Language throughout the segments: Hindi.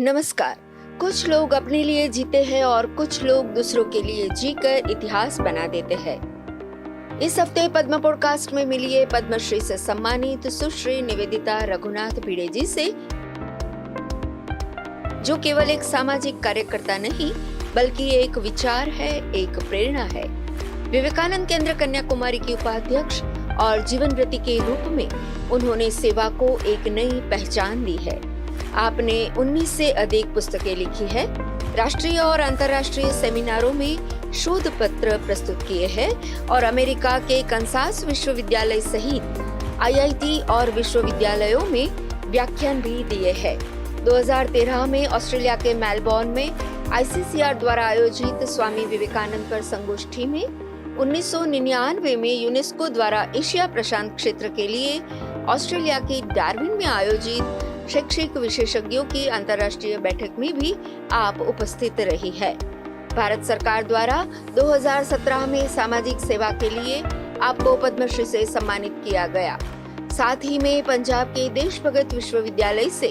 नमस्कार। कुछ लोग अपने लिए जीते हैं और कुछ लोग दूसरों के लिए जीकर इतिहास बना देते हैं। इस हफ्ते पद्म पॉडकास्ट में मिलिए पद्मश्री से सम्मानित सुश्री निवेदिता रघुनाथ भिड़े जी से, जो केवल एक सामाजिक कार्यकर्ता नहीं बल्कि एक विचार है, एक प्रेरणा है। विवेकानंद केंद्र कन्याकुमारी की उपाध्यक्ष और जीवन वृत्ति के रूप में उन्होंने सेवा को एक नई पहचान दी है। आपने 19 से अधिक पुस्तकें लिखी है, राष्ट्रीय और अंतर्राष्ट्रीय सेमिनारों में शोध पत्र प्रस्तुत किए हैं और अमेरिका के कंसास विश्वविद्यालय सहित आईआईटी और विश्वविद्यालयों में व्याख्यान भी दिए हैं। 2013 में ऑस्ट्रेलिया के मेलबोर्न में आईसीसीआर द्वारा आयोजित स्वामी विवेकानंद पर संगोष्ठी में 1999 में यूनेस्को द्वारा एशिया प्रशांत क्षेत्र के लिए ऑस्ट्रेलिया के डार्विन में आयोजित शैक्षिक विशेषज्ञों की अंतर्राष्ट्रीय बैठक में भी आप उपस्थित रही है। भारत सरकार द्वारा 2017 में सामाजिक सेवा के लिए आपको पद्मश्री से सम्मानित किया गया। साथ ही में पंजाब के देशभगत विश्वविद्यालय से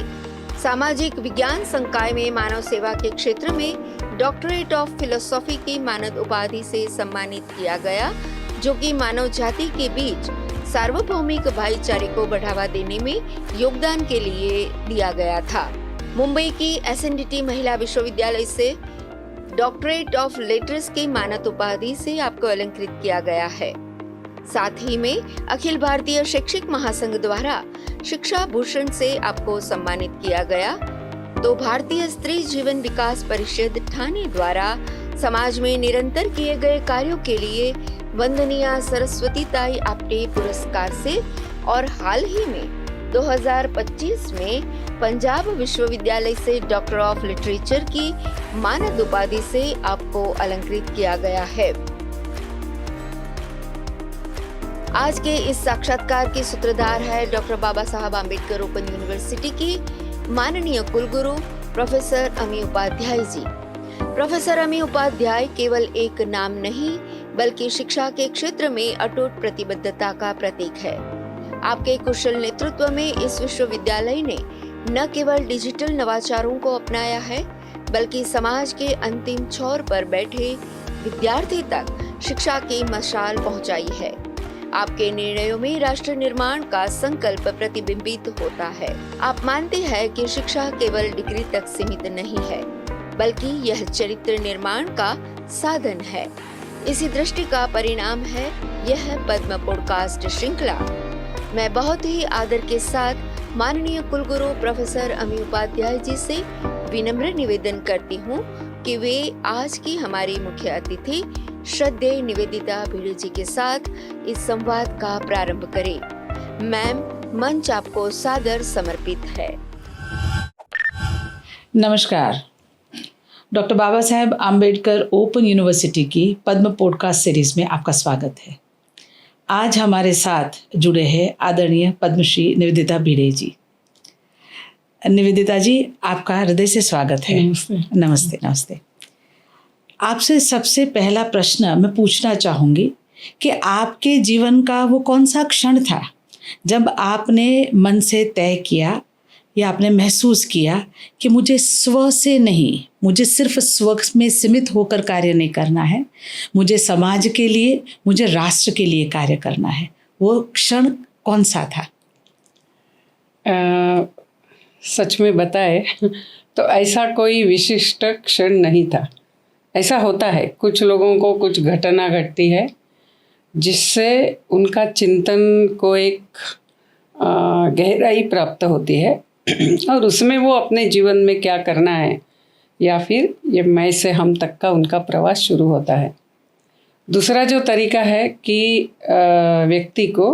सामाजिक विज्ञान संकाय में मानव सेवा के क्षेत्र में डॉक्टरेट ऑफ फिलोसॉफी की मानद उपाधि से सम्मानित किया गया, जो कि मानव जाति के बीच सार्वभौमिक भाईचारे को बढ़ावा देने में योगदान के लिए दिया गया था। मुंबई की एसएनडीटी महिला विश्वविद्यालय से डॉक्टरेट ऑफ लेटर्स की मानद उपाधि से आपको अलंकृत किया गया है। साथ ही में अखिल भारतीय शैक्षिक महासंघ द्वारा शिक्षा भूषण से आपको सम्मानित किया गया। तो भारतीय स्त्री जीवन विकास परिषद ठाणे द्वारा समाज में निरंतर किए गए कार्यों के लिए वंदनीय सरस्वती ताई आप्टे पुरस्कार से और हाल ही में 2025 में पंजाब विश्वविद्यालय से डॉक्टर ऑफ लिटरेचर की मानद उपाधि से आपको अलंकृत किया गया है। आज के इस साक्षात्कार के सूत्रधार है डॉक्टर बाबा साहब आम्बेडकर ओपन यूनिवर्सिटी की माननीय कुलगुरु प्रोफेसर अमी उपाध्याय जी। प्रोफेसर अमी उपाध्याय केवल एक नाम नहीं बल्कि शिक्षा के क्षेत्र में अटूट प्रतिबद्धता का प्रतीक है। आपके कुशल नेतृत्व में इस विश्वविद्यालय ने न केवल डिजिटल नवाचारों को अपनाया है बल्कि समाज के अंतिम छोर पर बैठे विद्यार्थी तक शिक्षा की मशाल पहुंचाई है। आपके निर्णयों में राष्ट्र निर्माण का संकल्प प्रतिबिंबित होता है। आप मानते हैं कि शिक्षा केवल डिग्री तक सीमित नहीं है बल्कि यह चरित्र निर्माण का साधन है। इसी दृष्टि का परिणाम है यह पद्म पॉडकास्ट श्रृंखला। मैं बहुत ही आदर के साथ माननीय कुलगुरु प्रोफेसर अमी उपाध्याय जी से विनम्र निवेदन करती हूँ कि वे आज की हमारी मुख्य अतिथि श्रद्धेय निवेदिता भिड़े जी के साथ इस संवाद का प्रारंभ करें। मैम, मंच आपको सादर समर्पित है। नमस्कार। Doctor Baba Saheb Ambedkar open university की पद्म पॉडकास्ट सीरीज में आपका स्वागत है। आज हमारे साथ जुड़े हैं आदरणीय पद्मश्री निवेदिता भिड़े जी। निवेदिता जी, आपका हृदय से स्वागत है। नमस्ते। नमस्ते। आपसे सबसे पहला प्रश्न मैं पूछना चाहूँगी कि आपके जीवन का वो कौन सा क्षण था जब आपने मन से तय किया या आपने महसूस किया कि मुझे स्व से नहीं, मुझे सिर्फ स्व में सीमित होकर कार्य नहीं करना है, मुझे समाज के लिए, मुझे राष्ट्र के लिए कार्य करना है। वो क्षण कौन सा था? सच में बताए तो ऐसा कोई विशिष्ट क्षण नहीं था। ऐसा होता है, कुछ लोगों को कुछ घटना घटती है जिससे उनका चिंतन को एक गहराई प्राप्त होती है और उसमें वो अपने जीवन में क्या करना है या फिर ये मैं से हम तक का उनका प्रवास शुरू होता है। दूसरा जो तरीका है कि व्यक्ति को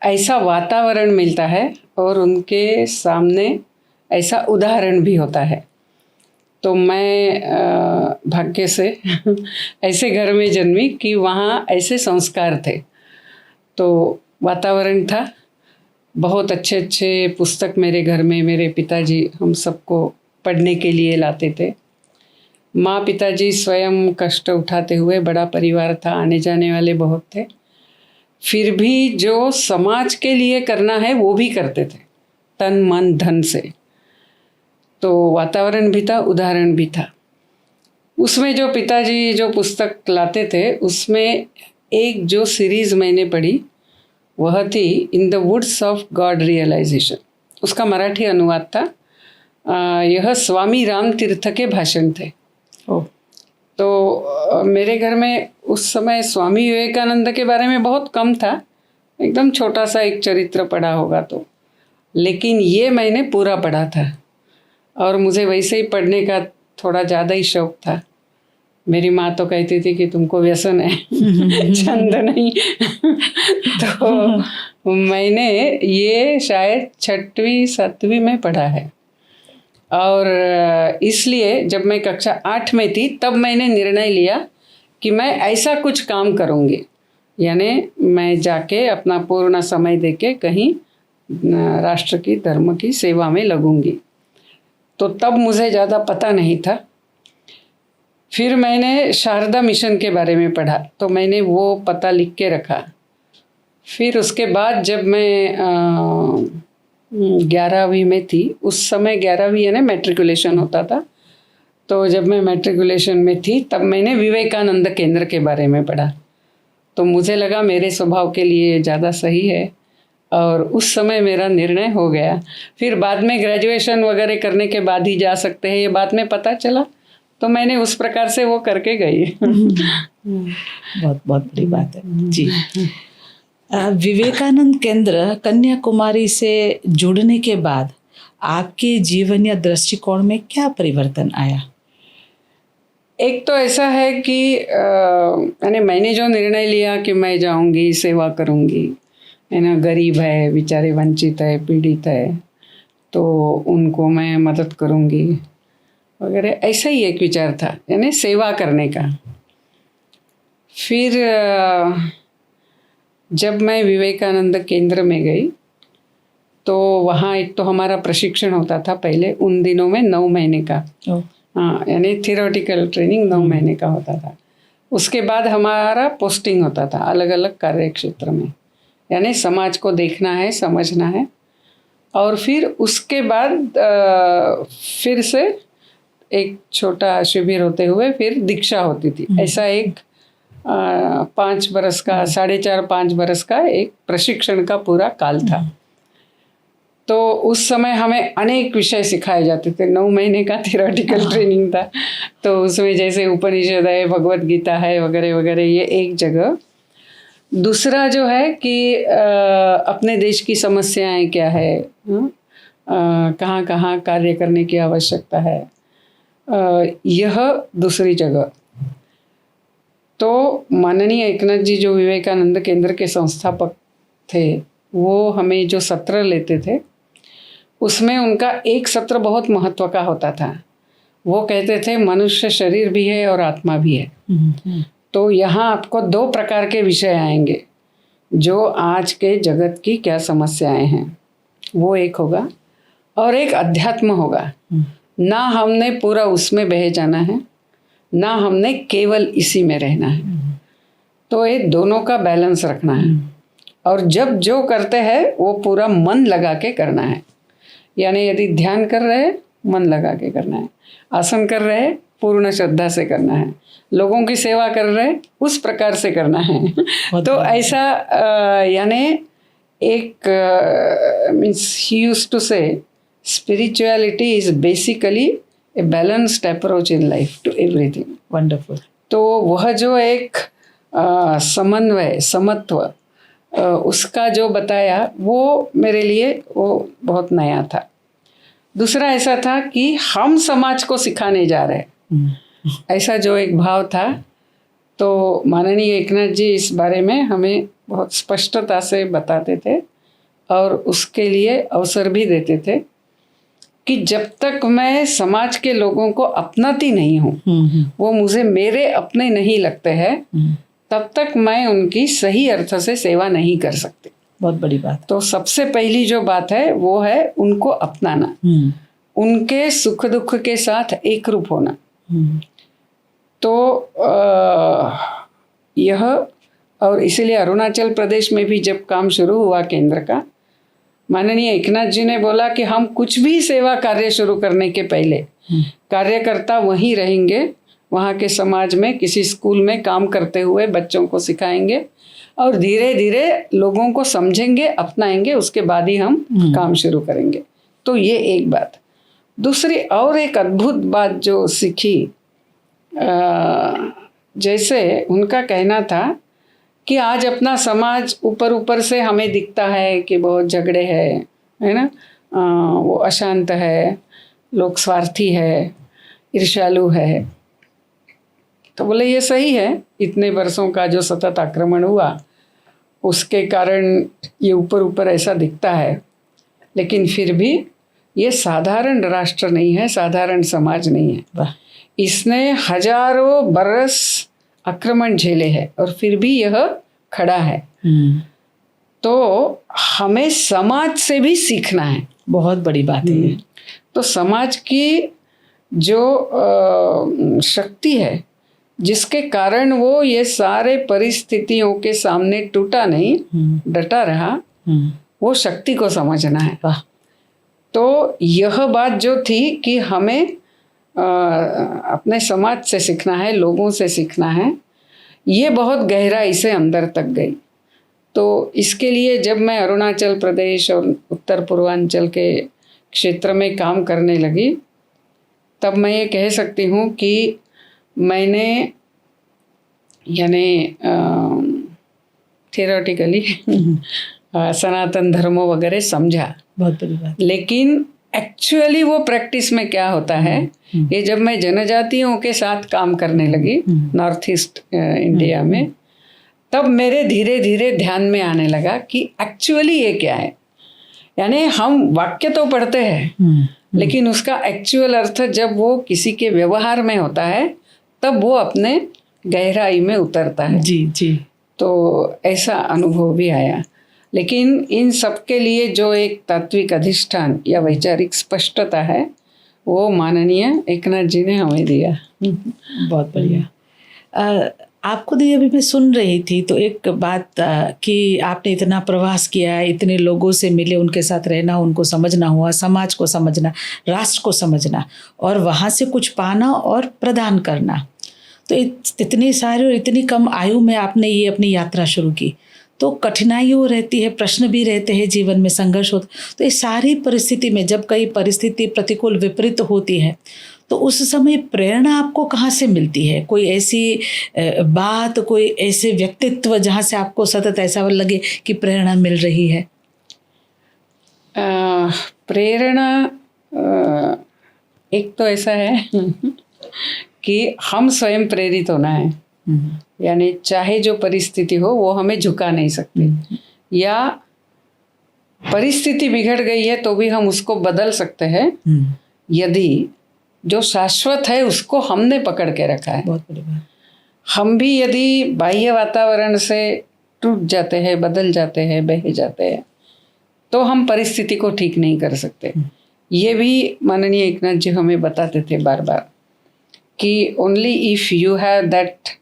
ऐसा वातावरण मिलता है और उनके सामने ऐसा उदाहरण भी होता है। तो मैं भाग्य से ऐसे घर में जन्मी कि वहाँ ऐसे संस्कार थे, तो वातावरण था। बहुत अच्छे अच्छे पुस्तक मेरे घर में मेरे पिताजी हम सबको पढ़ने के लिए लाते थे। माँ पिताजी स्वयं कष्ट उठाते हुए, बड़ा परिवार था, आने जाने वाले बहुत थे, फिर भी जो समाज के लिए करना है वो भी करते थे, तन मन धन से। तो वातावरण भी था, उदाहरण भी था। उसमें जो पिताजी जो पुस्तक लाते थे उसमें एक जो सीरीज़ मैंने पढ़ी वह थी in the woods of God realization. उसका मराठी अनुवाद था। यह स्वामी राम तीर्थ के भाषण थे। ओह, तो मेरे घर में उस समय स्वामी विवेकानंद के बारे में बहुत कम था, एकदम छोटा सा एक चरित्र पढ़ा होगा तो, लेकिन ये मैंने पूरा पढ़ा था और मुझे वैसे ही पढ़ने का थोड़ा ज़्यादा ही शौक था। मेरी माँ तो कहती थी कि तुमको व्यसन है, छंद नहीं। तो मैंने ये शायद 6वीं 7वीं में पढ़ा है और इसलिए जब मैं कक्षा 8 में थी तब मैंने निर्णय लिया कि मैं ऐसा कुछ काम करूँगी, यानी मैं जाके अपना पूर्ण समय देके कहीं राष्ट्र की धर्म की सेवा में लगूंगी। तो तब मुझे ज़्यादा पता नहीं था। फिर मैंने शारदा मिशन के बारे में पढ़ा तो मैंने वो पता लिख के रखा। फिर उसके बाद जब मैं 11वीं में थी, उस समय 11वीं यानी मैट्रिकुलेशन होता था, तो जब मैं मैट्रिकुलेशन में थी तब मैंने विवेकानंद केंद्र के बारे में पढ़ा। तो मुझे लगा मेरे स्वभाव के लिए ज़्यादा सही है और उस समय मेरा निर्णय हो गया। फिर बाद में ग्रेजुएशन वगैरह करने के बाद ही जा सकते हैं, ये बाद में पता चला, तो मैंने उस प्रकार से वो करके गई। बहुत बहुत बड़ी बात है जी। विवेकानंद केंद्र कन्याकुमारी से जुड़ने के बाद आपके जीवन या दृष्टिकोण में क्या परिवर्तन आया? एक तो ऐसा है कि यानी मैंने जो निर्णय लिया कि मैं जाऊंगी, सेवा करूंगी, है ना, गरीब है, बेचारे वंचित है, पीड़ित है, तो उनको मैं मदद करूंगी वगैरह, ऐसा ही एक विचार था, यानी सेवा करने का। फिर जब मैं विवेकानंद केंद्र में गई तो वहाँ एक तो हमारा प्रशिक्षण होता था पहले, उन दिनों में 9 महीने का, हाँ, यानी थियोरेटिकल ट्रेनिंग 9 महीने का होता था। उसके बाद हमारा पोस्टिंग होता था अलग अलग कार्य क्षेत्र में, यानी समाज को देखना है, समझना है। और फिर उसके बाद फिर से एक छोटा शिविर होते हुए फिर दीक्षा होती थी। ऐसा एक 5 बरस का, 4.5-5 बरस का एक प्रशिक्षण का पूरा काल था। तो उस समय हमें अनेक विषय सिखाए जाते थे। 9 महीने का थियोरेटिकल ट्रेनिंग था, तो उसमें जैसे उपनिषद है, भगवत गीता है वगैरह वगैरह, ये एक जगह। दूसरा जो है कि अपने देश की समस्याएं क्या है, कहाँ कहाँ कार्य करने की आवश्यकता है, यह दूसरी जगह। तो माननीय एकनाथ जी जो विवेकानंद केंद्र के संस्थापक थे, वो हमें जो सत्र लेते थे उसमें उनका एक सत्र बहुत महत्व का होता था। वो कहते थे मनुष्य शरीर भी है और आत्मा भी है। तो यहाँ आपको 2 प्रकार के विषय आएंगे, जो आज के जगत की क्या समस्याएं हैं वो एक होगा और एक अध्यात्म होगा। ना हमने पूरा उसमें बह जाना है, ना हमने केवल इसी में रहना है। तो ये दोनों का बैलेंस रखना है। और जब जो करते हैं वो पूरा मन लगा के करना है, यानी यदि ध्यान कर रहे हैं मन लगा के करना है, आसन कर रहे हैं पूर्ण श्रद्धा से करना है, लोगों की सेवा कर रहे हैं उस प्रकार से करना है। तो ऐसा यानी एक means he used to say spirituality is basically a balanced approach in life to everything. Wonderful. तो वह जो एक समन्वय, समत्व, उसका जो बताया वो मेरे लिए वो बहुत नया था। दूसरा ऐसा था कि हम समाज को सिखाने जा रहे हैं, ऐसा जो एक भाव था। तो माननीय एकनाथ जी इस बारे में हमें बहुत स्पष्टता से बताते थे और उसके लिए अवसर भी देते थे कि जब तक मैं समाज के लोगों को अपनाती नहीं हूँ, वो मुझे मेरे अपने नहीं लगते हैं, तब तक मैं उनकी सही अर्थ से सेवा नहीं कर सकती। बहुत बड़ी बात। तो सबसे पहली जो बात है वो है उनको अपनाना, उनके सुख दुख के साथ एक रूप होना। तो यह, और इसीलिए अरुणाचल प्रदेश में भी जब काम शुरू हुआ केंद्र का, माननीय एकनाथ जी ने बोला कि हम कुछ भी सेवा कार्य शुरू करने के पहले कार्यकर्ता वहीं रहेंगे, वहाँ के समाज में किसी स्कूल में काम करते हुए बच्चों को सिखाएंगे और धीरे धीरे लोगों को समझेंगे, अपनाएंगे, उसके बाद ही हम काम शुरू करेंगे। तो ये एक बात। दूसरी और एक अद्भुत बात जो सीखी, जैसे उनका कहना था कि आज अपना समाज ऊपर ऊपर से हमें दिखता है कि बहुत झगड़े है ना, वो अशांत है, लोग स्वार्थी है, ईर्ष्यालु है। तो बोले ये सही है, इतने वर्षों का जो सतत आक्रमण हुआ उसके कारण ये ऊपर ऊपर ऐसा दिखता है, लेकिन फिर भी ये साधारण राष्ट्र नहीं है, साधारण समाज नहीं है। इसने हजारों बरस आक्रमण झेले हैं और फिर भी यह खड़ा है। तो हमें समाज से भी सीखना है। बहुत बड़ी बात है। तो समाज की जो शक्ति है, जिसके कारण वो ये सारे परिस्थितियों के सामने टूटा नहीं, डटा रहा, वो शक्ति को समझना है। तो यह बात जो थी कि हमें अपने समाज से सीखना है, लोगों से सीखना है, ये बहुत गहराई से अंदर तक गई। तो इसके लिए जब मैं अरुणाचल प्रदेश और उत्तर पूर्वांचल के क्षेत्र में काम करने लगी, तब मैं ये कह सकती हूँ कि मैंने यानी थियोरेटिकली सनातन धर्म वगैरह समझा, बहुत बड़ी बात। लेकिन एक्चुअली वो प्रैक्टिस में क्या होता है, ये जब मैं जनजातियों के साथ काम करने लगी नॉर्थ ईस्ट इंडिया में, तब मेरे धीरे धीरे ध्यान में आने लगा कि एक्चुअली ये क्या है। यानी हम वाक्य तो पढ़ते हैं, लेकिन उसका एक्चुअल अर्थ जब वो किसी के व्यवहार में होता है तब वो अपने गहराई में उतरता है। जी जी। तो ऐसा अनुभव भी आया। लेकिन इन सब के लिए जो एक तात्विक अधिष्ठान या वैचारिक स्पष्टता है, वो माननीय एकनाथ जी ने हमें दिया। बहुत बढ़िया। आपको दी अभी मैं सुन रही थी तो एक बात कि आपने इतना प्रवास किया, इतने लोगों से मिले, उनके साथ रहना, उनको समझना हुआ, समाज को समझना, राष्ट्र को समझना और वहाँ से कुछ पाना और प्रदान करना। तो इतनी सारी और इतनी कम आयु में आपने ये अपनी यात्रा शुरू की, तो कठिनाइयों रहती है, प्रश्न भी रहते हैं, जीवन में संघर्ष होता। तो इस सारी परिस्थिति में जब कई परिस्थिति प्रतिकूल विपरीत होती है तो उस समय प्रेरणा आपको कहाँ से मिलती है? कोई ऐसी बात, कोई ऐसे व्यक्तित्व जहाँ से आपको सतत ऐसा लगे कि प्रेरणा मिल रही है? प्रेरणा एक तो ऐसा है कि हम स्वयं प्रेरित होना है। यानी चाहे जो परिस्थिति हो वो हमें झुका नहीं सकती, या परिस्थिति बिगड़ गई है तो भी हम उसको बदल सकते हैं यदि जो शाश्वत है उसको हमने पकड़ के रखा है। बहुत बड़ी बात। हम भी यदि बाह्य वातावरण से टूट जाते हैं, बदल जाते हैं, बह जाते हैं, तो हम परिस्थिति को ठीक नहीं कर सकते। ये भी माननीय एकनाथ जी हमें बताते थे बार बार कि only if you have that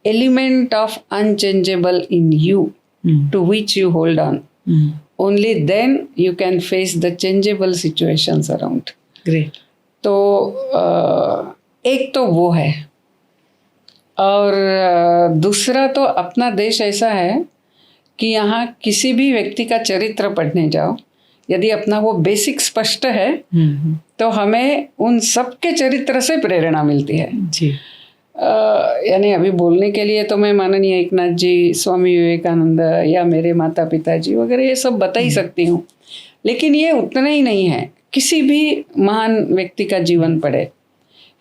element of unchangeable in you to which you hold on, only then you can face the changeable situations around. Great. तो एक तो वो है, और दूसरा तो अपना देश ऐसा है कि यहाँ किसी भी व्यक्ति का चरित्र पढ़ने जाओ, यदि अपना वो बेसिक स्पष्ट है तो हमें उन सब के चरित्र से प्रेरणा मिलती है जी। यानी अभी बोलने के लिए तो मैं माननीय एकनाथ जी, स्वामी विवेकानंद या मेरे माता पिता जी वगैरह ये सब बता ही सकती हूँ, लेकिन ये उतना ही नहीं है। किसी भी महान व्यक्ति का जीवन पढ़े,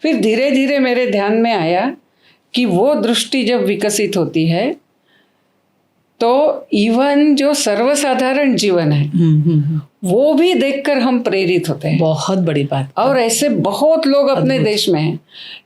फिर धीरे धीरे मेरे ध्यान में आया कि वो दृष्टि जब विकसित होती है तो इवन जो सर्वसाधारण जीवन है वो भी देखकर हम प्रेरित होते हैं। बहुत बड़ी बात। और ऐसे बहुत लोग अपने देश में हैं।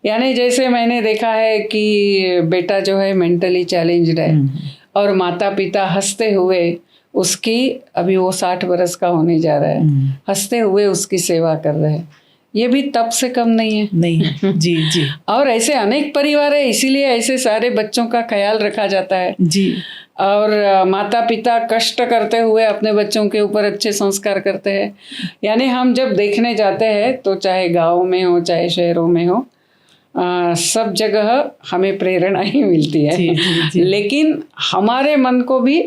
यानी जैसे मैंने देखा है कि बेटा जो है मेंटली चैलेंज्ड है और माता पिता हंसते हुए उसकी, अभी वो 60 बरस का होने जा रहा है, हंसते हुए उसकी सेवा कर रहे हैं। ये भी तब से कम नहीं है। नहीं। जी जी। और ऐसे अनेक परिवार है, इसीलिए ऐसे सारे बच्चों का ख्याल रखा जाता है। जी। और माता पिता कष्ट करते हुए अपने बच्चों के ऊपर अच्छे संस्कार करते हैं। यानी हम जब देखने जाते हैं तो चाहे गाँव में हो चाहे शहरों में हो, सब जगह हमें प्रेरणा ही मिलती है। जी, जी, जी। लेकिन हमारे मन को भी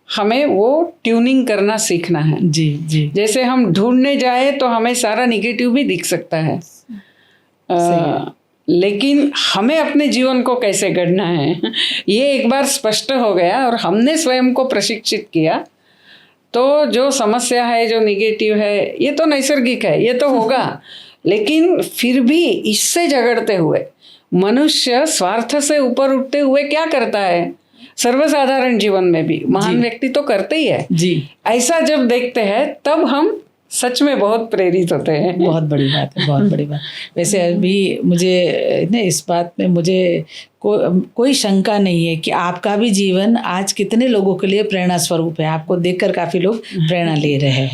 हमें वो ट्यूनिंग करना सीखना है। जी जी। जैसे हम ढूंढने जाए तो हमें सारा निगेटिव भी दिख सकता है, सही है। लेकिन हमें अपने जीवन को कैसे गढ़ना है ये एक बार स्पष्ट हो गया और हमने स्वयं को प्रशिक्षित किया, तो जो समस्या है, जो निगेटिव है, ये तो नैसर्गिक है, ये तो होगा। लेकिन फिर भी इससे झगड़ते हुए मनुष्य स्वार्थ से ऊपर उठते हुए क्या करता है, सर्वसाधारण जीवन में भी महान व्यक्ति तो करते ही है जी। ऐसा जब देखते हैं तब हम सच में बहुत प्रेरित होते हैं। बहुत बड़ी बात है, बहुत बड़ी बात। वैसे अभी मुझे ना इस बात में मुझे कोई शंका नहीं है कि आपका भी जीवन आज कितने लोगों के लिए प्रेरणा स्वरूप है। आपको देखकर काफ़ी लोग प्रेरणा ले रहे हैं।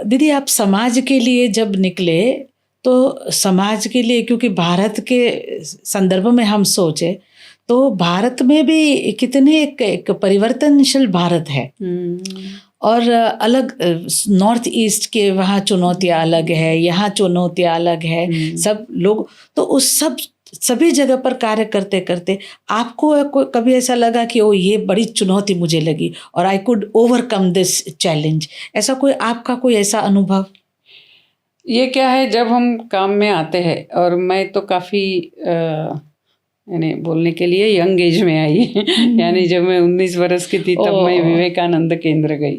दीदी, आप समाज के लिए जब निकले तो समाज के लिए, क्योंकि भारत के संदर्भ में हम सोचे तो भारत में भी कितने एक परिवर्तनशील भारत है और अलग नॉर्थ ईस्ट के वहाँ चुनौतियाँ अलग है, यहाँ चुनौतियाँ अलग है। सब लोग तो उस सभी जगह पर कार्य करते करते आपको कभी ऐसा लगा कि ओ ये बड़ी चुनौती मुझे लगी और I could overcome this challenge, ऐसा कोई आपका कोई ऐसा अनुभव? ये क्या है, जब हम काम में आते हैं, और मैं तो काफ़ी यानी बोलने के लिए यंग एज में आई यानी जब मैं 19 वर्ष की थी तब मैं विवेकानंद केंद्र गई।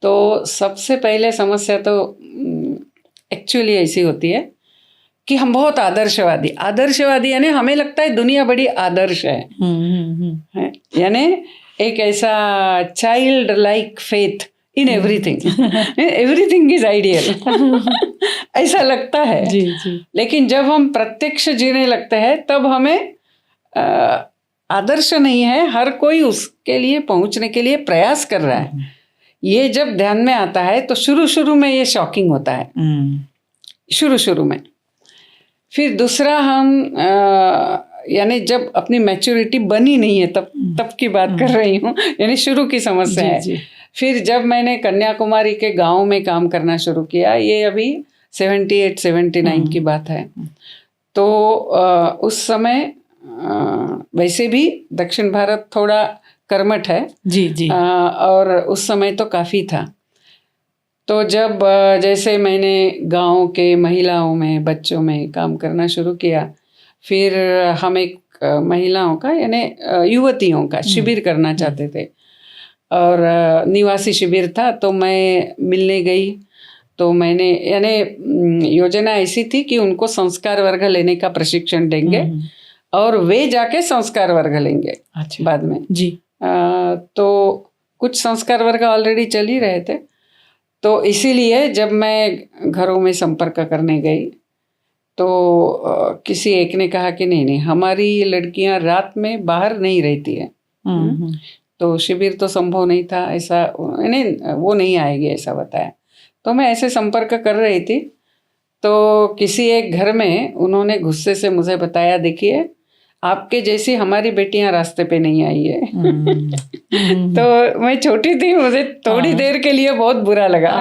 तो सबसे पहले समस्या तो एक्चुअली ऐसी होती है कि हम बहुत आदर्शवादी यानी हमें लगता है दुनिया बड़ी आदर्श है। यानी एक ऐसा child like faith in everything is ideal ऐसा लगता है। जी जी। लेकिन जब हम प्रत्यक्ष जीने लगते हैं तब हमें आदर्श नहीं है, हर कोई उसके लिए पहुंचने के लिए प्रयास कर रहा है। ये जब ध्यान में आता है तो शुरू में ये शॉकिंग होता है, शुरू में। फिर दूसरा, हम यानी जब अपनी मैच्योरिटी बनी नहीं है तब की बात कर रही हूँ, यानी शुरू की समस्या है। जी। फिर जब मैंने कन्याकुमारी के गांव में काम करना शुरू किया, ये अभी 78-79 की बात है, तो उस समय वैसे भी दक्षिण भारत थोड़ा कर्मठ है। जी जी। और उस समय तो काफ़ी था। तो जब जैसे मैंने गांव के महिलाओं में, बच्चों में काम करना शुरू किया, फिर हम एक महिलाओं का यानी युवतियों का शिविर करना चाहते थे और निवासी शिविर था, तो मैं मिलने गई। तो मैंने यानी योजना ऐसी थी कि उनको संस्कार वर्ग लेने का प्रशिक्षण देंगे और वे जाके संस्कार वर्ग लेंगे। अच्छा। बाद में जी। तो कुछ संस्कार वर्ग ऑलरेडी चल ही रहे थे, तो इसीलिए जब मैं घरों में संपर्क करने गई तो किसी एक ने कहा कि नहीं, हमारी लड़कियां रात में बाहर नहीं रहती है, तो शिविर तो संभव नहीं था, ऐसा नहीं, वो नहीं आएगी ऐसा बताया। तो मैं ऐसे संपर्क कर रही थी तो किसी एक घर में उन्होंने गुस्से से मुझे बताया, देखिए आपके जैसी हमारी बेटियां रास्ते पे नहीं आई है। तो मैं छोटी थी, मुझे थोड़ी देर के लिए बहुत बुरा लगा।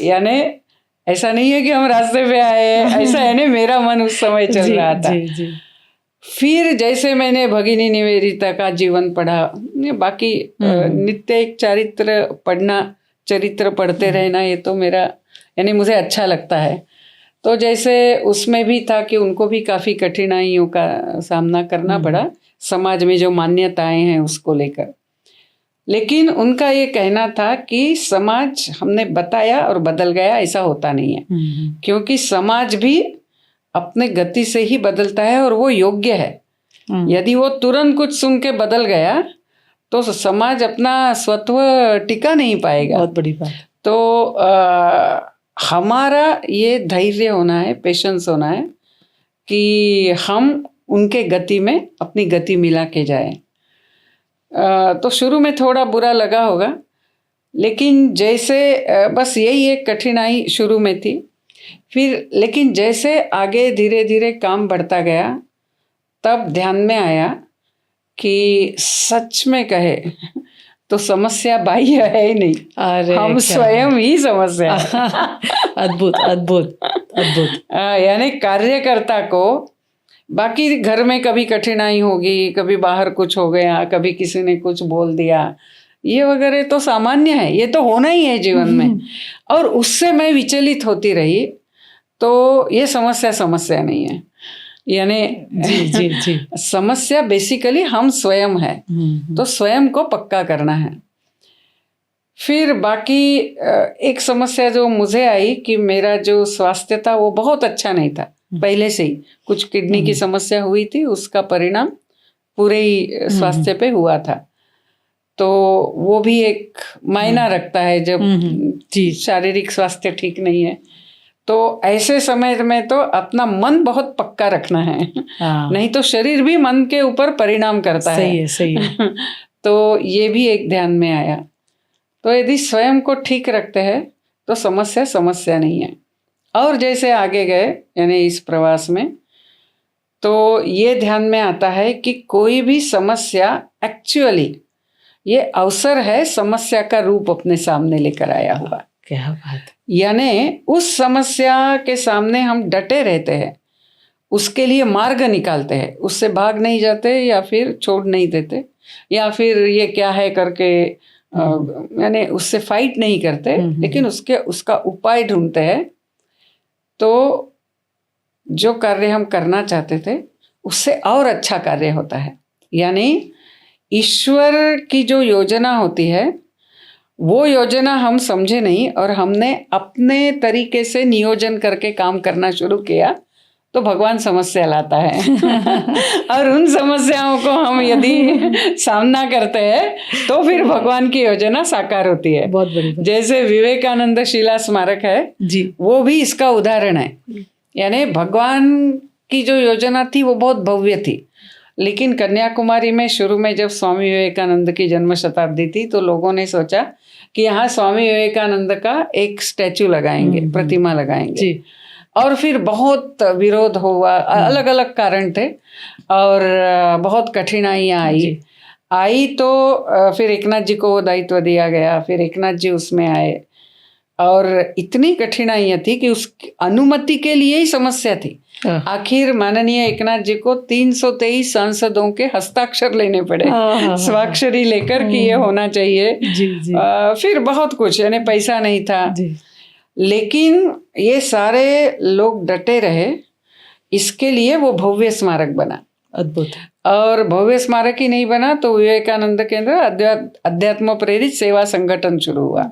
यानी ऐसा नहीं है कि हम रास्ते पे आए, ऐसा यानी मेरा मन उस समय चल रहा था। जी। फिर जैसे मैंने भगिनी निवेदिता का जीवन पढ़ा, बाकी नित्य एक चरित्र पढ़ना, चरित्र पढ़ते रहना, ये तो मेरा यानी मुझे अच्छा लगता है। तो जैसे उसमें भी था कि उनको भी काफ़ी कठिनाइयों का सामना करना पड़ा, समाज में जो मान्यताएं हैं उसको लेकर। लेकिन उनका ये कहना था कि समाज हमने बताया और बदल गया, ऐसा होता नहीं है, क्योंकि समाज भी अपने गति से ही बदलता है और वो योग्य है। यदि वो तुरंत कुछ सुन के बदल गया तो समाज अपना स्वत्व टिका नहीं पाएगा। बहुत बड़ी बात। तो हमारा ये धैर्य होना है, पेशेंस होना है कि हम उनके गति में अपनी गति मिला के जाएं। तो शुरू में थोड़ा बुरा लगा होगा, लेकिन जैसे बस यही एक कठिनाई शुरू में थी। फिर लेकिन जैसे आगे धीरे धीरे काम बढ़ता गया, तब ध्यान में आया कि सच में कहे तो समस्या बाह्य है ही नहीं, अरे हम क्या स्वयं ही समस्या है। अद्भुत अद्भुत अद्भुत। यानी कार्यकर्ता को बाकी घर में कभी कठिनाई होगी, कभी बाहर कुछ हो गया, कभी किसी ने कुछ बोल दिया, ये वगैरह तो सामान्य है, ये तो होना ही है जीवन में, और उससे मैं विचलित होती रही तो ये समस्या नहीं है। यानी जी जी जी। समस्या बेसिकली हम स्वयं है, तो स्वयं को पक्का करना है। फिर बाकी एक समस्या जो मुझे आई कि मेरा जो स्वास्थ्य था वो बहुत अच्छा नहीं था, पहले से ही कुछ किडनी की समस्या हुई थी, उसका परिणाम पूरे ही स्वास्थ्य पे हुआ था। तो वो भी एक मायना रखता है जब शारीरिक स्वास्थ्य ठीक नहीं है। तो ऐसे समय में तो अपना मन बहुत पक्का रखना है, नहीं तो शरीर भी मन के ऊपर परिणाम करता है। सही है। तो ये भी एक ध्यान में आया। तो यदि स्वयं को ठीक रखते हैं तो समस्या नहीं है। और जैसे आगे गए यानी इस प्रवास में, तो ये ध्यान में आता है कि कोई भी समस्या एक्चुअली ये अवसर है समस्या का रूप अपने सामने लेकर आया हुआ। क्या बात। यानी उस समस्या के सामने हम डटे रहते हैं, उसके लिए मार्ग निकालते हैं, उससे भाग नहीं जाते या फिर छोड़ नहीं देते या फिर ये क्या है करके यानी उससे फाइट नहीं करते, लेकिन उसका उपाय ढूंढते हैं। तो जो कार्य हम करना चाहते थे उससे और अच्छा कार्य होता है। यानी ईश्वर की जो योजना होती है वो योजना हम समझे नहीं और हमने अपने तरीके से नियोजन करके काम करना शुरू किया तो भगवान समस्या लाता है। और उन समस्याओं को हम यदि सामना करते हैं तो फिर भगवान की योजना साकार होती है। बहुत बड़ी बात। जैसे विवेकानंद शिला स्मारक है जी, वो भी इसका उदाहरण है। यानी भगवान की जो योजना थी वो बहुत भव्य थी, लेकिन कन्याकुमारी में शुरू में जब स्वामी विवेकानंद की जन्म शताब्दी थी तो लोगों ने सोचा कि यहाँ स्वामी विवेकानंद का एक स्टैचू लगाएंगे, प्रतिमा लगाएंगे जी। और फिर बहुत विरोध हुआ, अलग अलग कारण थे और बहुत कठिनाइयाँ आई तो फिर एकनाथ जी को वो दायित्व दिया गया। फिर एकनाथ जी उसमें आए और इतनी कठिनाइयाँ थी कि उस अनुमति के लिए ही समस्या थी। आखिर माननीय एकनाथ जी को 323 सांसदों के हस्ताक्षर लेने पड़े, स्वाक्षरी लेकर कि ये होना चाहिए जी, जी। फिर बहुत कुछ, यानी पैसा नहीं था जी। लेकिन ये सारे लोग डटे रहे, इसके लिए वो भव्य स्मारक बना। अद्भुत। और भव्य स्मारक ही नहीं बना तो विवेकानंद केंद्र अध्यात्म प्रेरित सेवा संगठन शुरू हुआ।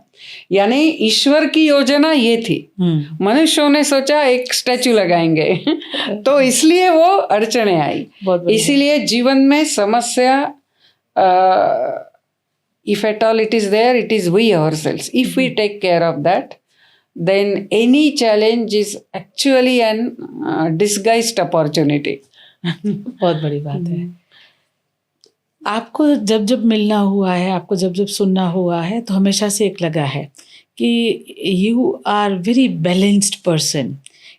यानी ईश्वर की योजना ये थी, मनुष्यों ने सोचा एक स्टैचू लगाएंगे तो इसलिए वो अड़चने आई। इसीलिए जीवन में समस्या if at all it is there, it is we ourselves. If we take care of that, then any challenge is actually an disguised opportunity. बहुत बड़ी बात है। आपको जब जब मिलना हुआ है, आपको जब जब सुनना हुआ है तो हमेशा से एक लगा है कि you are very balanced person,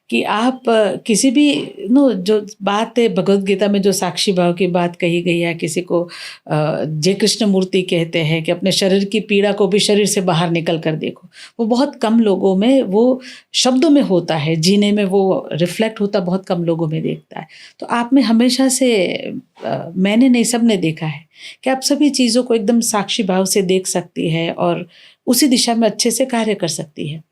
कि आप किसी भी जो बात है भगवद गीता में जो साक्षी भाव की बात कही गई है, किसी को जय कृष्ण मूर्ति कहते हैं कि अपने शरीर की पीड़ा को भी शरीर से बाहर निकल कर देखो, वो बहुत कम लोगों में वो शब्दों में होता है, जीने में वो रिफ्लेक्ट होता बहुत कम लोगों में देखता है। तो आप में हमेशा से मैंने नहीं, सब ने देखा है कि आप सभी चीज़ों को एकदम साक्षी भाव से देख सकती है और उसी दिशा में अच्छे से कार्य कर सकती है।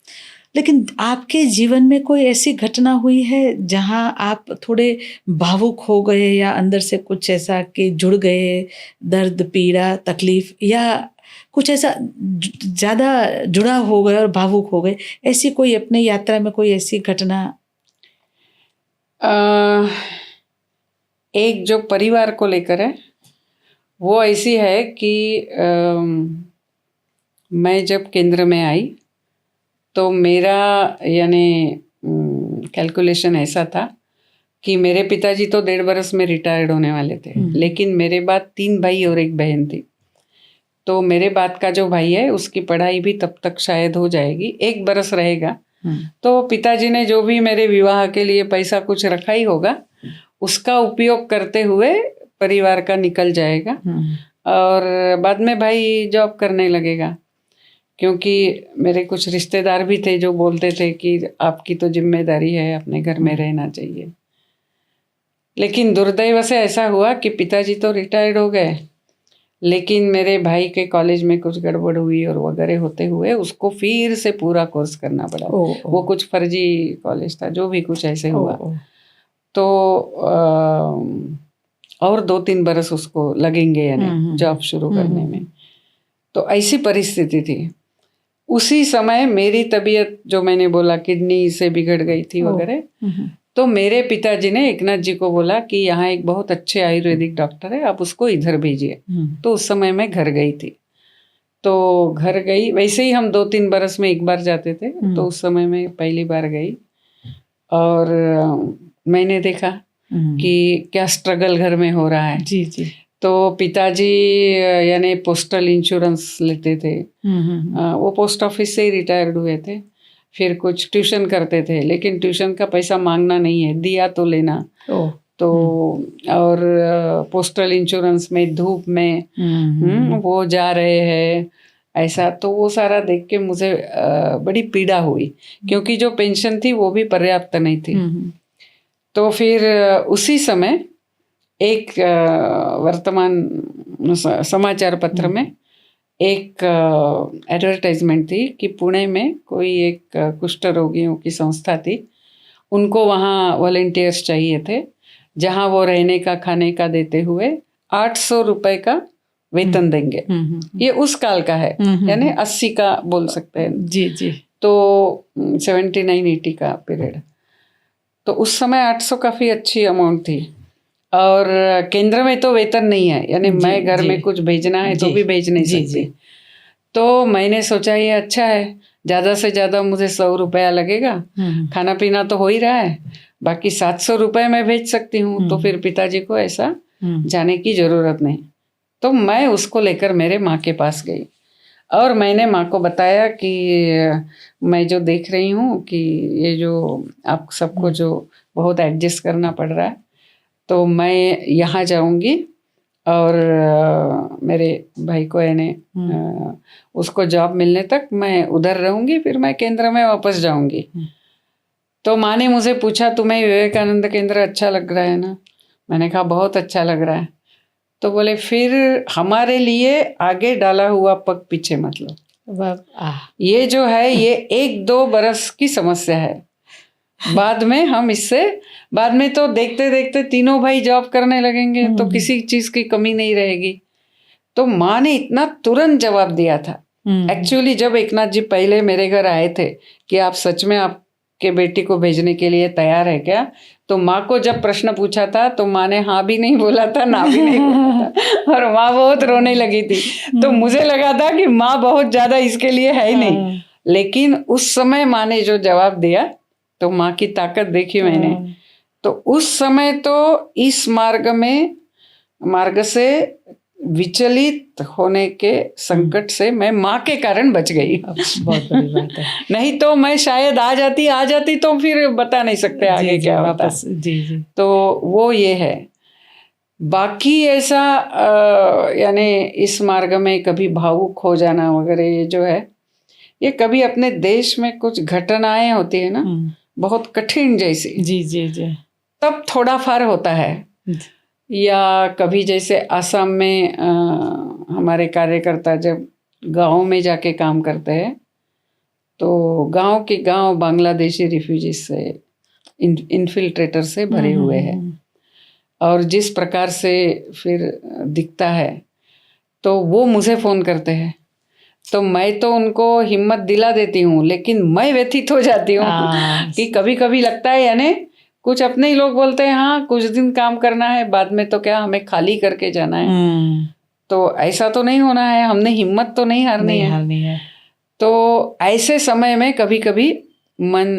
लेकिन आपके जीवन में कोई ऐसी घटना हुई है जहां आप थोड़े भावुक हो गए या अंदर से कुछ ऐसा कि जुड़ गए, दर्द, पीड़ा, तकलीफ या कुछ ऐसा ज़्यादा जुड़ा हो गए और भावुक हो गए, ऐसी कोई अपने यात्रा में कोई ऐसी घटना? एक जो परिवार को लेकर है वो ऐसी है कि मैं जब केंद्र में आई तो मेरा यानी कैलकुलेशन ऐसा था कि मेरे पिताजी तो 1.5 बरस में रिटायर्ड होने वाले थे, लेकिन मेरे बाद 3 भाई और 1 बहन थी। तो मेरे बाद का जो भाई है उसकी पढ़ाई भी तब तक शायद हो जाएगी, 1 बरस रहेगा। तो पिताजी ने जो भी मेरे विवाह के लिए पैसा कुछ रखा ही होगा, उसका उपयोग करते हुए परिवार का निकल जाएगा और बाद में भाई जॉब करने लगेगा, क्योंकि मेरे कुछ रिश्तेदार भी थे जो बोलते थे कि आपकी तो जिम्मेदारी है, अपने घर में रहना चाहिए। लेकिन दुर्दैव से ऐसा हुआ कि पिताजी तो रिटायर्ड हो गए, लेकिन मेरे भाई के कॉलेज में कुछ गड़बड़ हुई और वगैरह होते हुए उसको फिर से पूरा कोर्स करना पड़ा। वो कुछ फर्जी कॉलेज था, जो भी कुछ ऐसे हुआ। तो और 2-3 बरस उसको लगेंगे यानी जॉब शुरू करने में। तो ऐसी परिस्थिति थी। उसी समय मेरी तबीयत, जो मैंने बोला किडनी से बिगड़ गई थी वगैरह, तो मेरे पिताजी ने एकनाथ जी को बोला कि यहाँ एक बहुत अच्छे आयुर्वेदिक डॉक्टर है, आप उसको इधर भेजिए। तो उस समय मैं घर गई थी। तो घर गई, वैसे ही हम 2-3 बरस में एक बार जाते थे, तो उस समय मैं पहली बार गई और मैंने देखा कि क्या स्ट्रगल घर में हो रहा है। जी जी। तो पिताजी यानी पोस्टल इंश्योरेंस लेते थे, वो पोस्ट ऑफिस से ही रिटायर्ड हुए थे। फिर कुछ ट्यूशन करते थे, लेकिन ट्यूशन का पैसा मांगना नहीं है, दिया तो लेना। तो और पोस्टल इंश्योरेंस में धूप में वो जा रहे हैं ऐसा। तो वो सारा देख के मुझे बड़ी पीड़ा हुई, क्योंकि जो पेंशन थी वो भी पर्याप्त नहीं थी। तो फिर उसी समय एक वर्तमान समाचार पत्र में एक एडवर्टाइजमेंट थी कि पुणे में कोई एक कुष्ठ रोगियों की संस्था थी, उनको वहाँ वॉलंटियर्स चाहिए थे, जहाँ वो रहने का खाने का देते हुए 800 रुपए का वेतन देंगे। ये उस काल का है, यानी 80 का बोल सकते हैं। जी जी। तो 79-80 का पीरियड। तो उस समय 800 काफ़ी अच्छी अमाउंट थी। और केंद्र में तो वेतन नहीं है, यानी मैं घर में कुछ भेजना है तो भी भेज नहीं सकती। तो मैंने सोचा ये अच्छा है, ज़्यादा से ज़्यादा मुझे 100 रुपया लगेगा, खाना पीना तो हो ही रहा है, बाकी 700 रुपये मैं भेज सकती हूँ। तो फिर पिताजी को ऐसा जाने की ज़रूरत नहीं। तो मैं उसको लेकर मेरे माँ के पास गई और मैंने माँ को बताया कि मैं जो देख रही हूँ कि ये जो आप सबको जो बहुत एडजस्ट करना पड़ रहा है, तो मैं यहाँ जाऊँगी और मेरे भाई को यानी उसको जॉब मिलने तक मैं उधर रहूँगी, फिर मैं केंद्र में वापस जाऊँगी। तो माँ ने मुझे पूछा, तुम्हें विवेकानंद केंद्र अच्छा लग रहा है ना? मैंने कहा बहुत अच्छा लग रहा है। तो बोले फिर हमारे लिए आगे डाला हुआ पग पीछे मत लो। ये जो है ये 1-2 बरस की समस्या है, बाद में हम इससे, बाद में तो देखते देखते तीनों भाई जॉब करने लगेंगे, तो किसी चीज की कमी नहीं रहेगी। तो माँ ने इतना तुरंत जवाब दिया था। एक्चुअली जब एकनाथ जी पहले मेरे घर आए थे कि आप सच में आपके बेटी को भेजने के लिए तैयार है क्या, तो माँ को जब प्रश्न पूछा था तो माँ ने हाँ भी नहीं बोला था, ना भी नहीं बोला था, और माँ बहुत रोने लगी थी। तो मुझे लगा था कि माँ बहुत ज्यादा इसके लिए है ही नहीं, लेकिन उस समय माँ ने जो जवाब दिया तो माँ की ताकत देखी मैंने। तो उस समय तो इस मार्ग से विचलित होने के संकट से मैं माँ के कारण बच गई। बहुत बड़ी बात है। नहीं तो मैं शायद आ जाती तो फिर बता नहीं सकते आगे क्या होता। जी जी। तो वो ये है। बाकी ऐसा यानी इस मार्ग में कभी भावुक हो जाना वगैरह, ये जो है ये कभी अपने देश में कुछ घटनाएं होती है ना, बहुत कठिन जैसी, जी जी जी, तब थोड़ा फार होता है। या कभी जैसे असम में हमारे कार्यकर्ता जब गाँव में जाके काम करते हैं, तो गांव के गांव बांग्लादेशी रिफ्यूजीज से इन्फिल्ट्रेटर से भरे हुए हैं, और जिस प्रकार से फिर दिखता है, तो वो मुझे फ़ोन करते हैं, तो मैं तो उनको हिम्मत दिला देती हूँ, लेकिन मैं व्यथित हो जाती हूँ कि कभी कभी लगता है यानी कुछ अपने ही लोग बोलते हैं हाँ कुछ दिन काम करना है, बाद में तो क्या हमें खाली करके जाना है। तो ऐसा तो नहीं होना है, हमने हिम्मत तो नहीं हारनी है। तो ऐसे समय में कभी कभी मन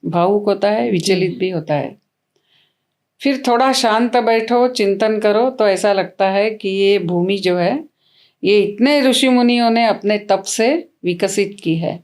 भावुक होता है, विचलित भी होता है। फिर थोड़ा शांत बैठो, चिंतन करो, तो ऐसा लगता है कि ये भूमि जो है ये इतने ऋषि मुनियों ने अपने तप से विकसित की है,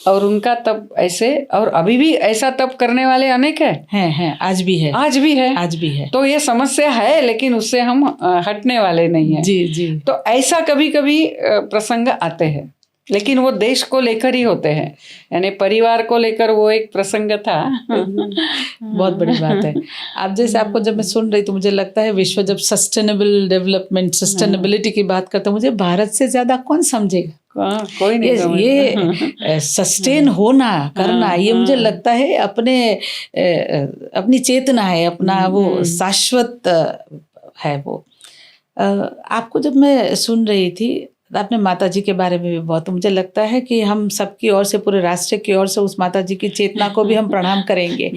और उनका तप ऐसे, और अभी भी ऐसा तप करने वाले अनेक हैं, आज भी है, आज भी है, आज भी है। तो ये समस्या है, लेकिन उससे हम हटने वाले नहीं हैं। जी जी। तो ऐसा कभी कभी प्रसंग आते हैं, लेकिन वो देश को लेकर ही होते हैं, यानी परिवार को लेकर वो एक प्रसंग था। बहुत बड़ी बात है। आप जैसे, आपको जब मैं सुन रही तो मुझे लगता है विश्व जब सस्टेनेबल डेवलपमेंट, सस्टेनेबिलिटी की बात करते हैं, मुझे भारत से ज्यादा कौन समझेगा? कोई नहीं समझता। ये सस्टेन होना, करना, ये मुझे लगता है अपनी चेतना है, अपना वो शाश्वत है वो। आपको जब मैं सुन रही थी, आपने माता जी के बारे में भी बहुत, तो मुझे लगता है कि हम सबकी ओर से, पूरे राष्ट्र की ओर से उस माता जी की चेतना को भी हम प्रणाम करेंगे,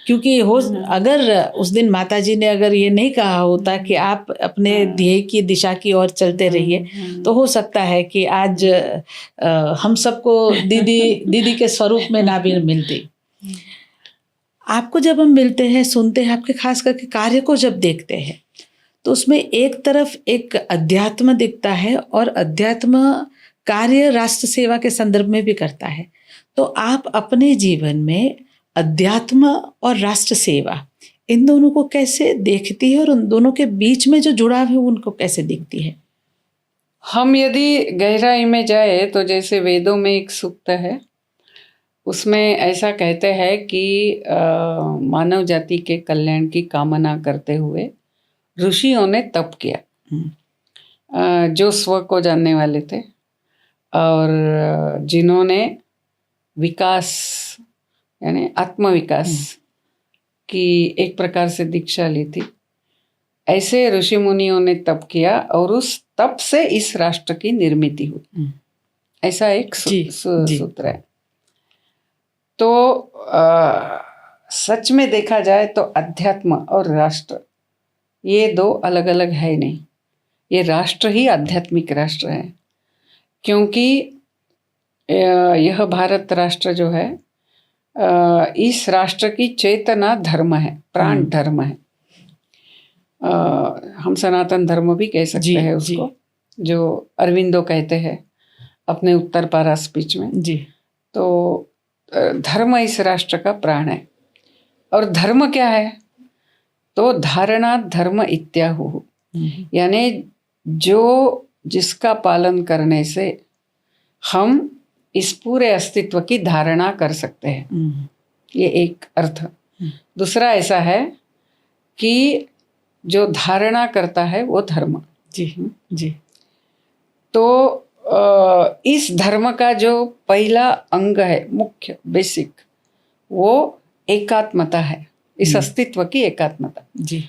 क्योंकि अगर उस दिन माता जी ने अगर ये नहीं कहा होता कि आप अपने ध्येय की दिशा की ओर चलते रहिए, तो हो सकता है कि आज हम सबको दीदी के स्वरूप में ना भी मिलती। आपको जब हम मिलते हैं, सुनते हैं, आपके खास करके कार्य को जब देखते हैं, तो उसमें एक तरफ एक अध्यात्म दिखता है, और अध्यात्म कार्य राष्ट्र सेवा के संदर्भ में भी करता है। तो आप अपने जीवन में अध्यात्म और राष्ट्र सेवा, इन दोनों को कैसे देखती है, और उन दोनों के बीच में जो जुड़ाव है उनको कैसे दिखती है? हम यदि गहराई में जाए तो जैसे वेदों में एक सूक्त है, उसमें ऐसा कहते हैं कि मानव जाति के कल्याण की कामना करते हुए ऋषियों ने तप किया, जो स्व को जानने वाले थे, और जिन्होंने विकास यानी आत्मविकास की एक प्रकार से दीक्षा ली थी, ऐसे ऋषि मुनियों ने तप किया, और उस तप से इस राष्ट्र की निर्मिति हुई। ऐसा एक सूत्र है। तो सच में देखा जाए तो अध्यात्म और राष्ट्र, ये दो अलग अलग है नहीं, ये राष्ट्र ही आध्यात्मिक राष्ट्र है, क्योंकि यह भारत राष्ट्र जो है, इस राष्ट्र की चेतना धर्म है, प्राण धर्म है। हम सनातन धर्म भी कह सकते हैं उसको, जो अरविंदो कहते हैं अपने उत्तर पारा स्पीच में जी। तो धर्म इस राष्ट्र का प्राण है। और धर्म क्या है? तो धारणा धर्म इत्याहु, यानी जो जिसका पालन करने से हम इस पूरे अस्तित्व की धारणा कर सकते हैं, ये एक अर्थ। दूसरा ऐसा है कि जो धारणा करता है वो धर्म जी जी। तो इस धर्म का जो पहला अंग है, मुख्य बेसिक, वो एकात्मता है, इस अस्तित्व की एकात्मता जी।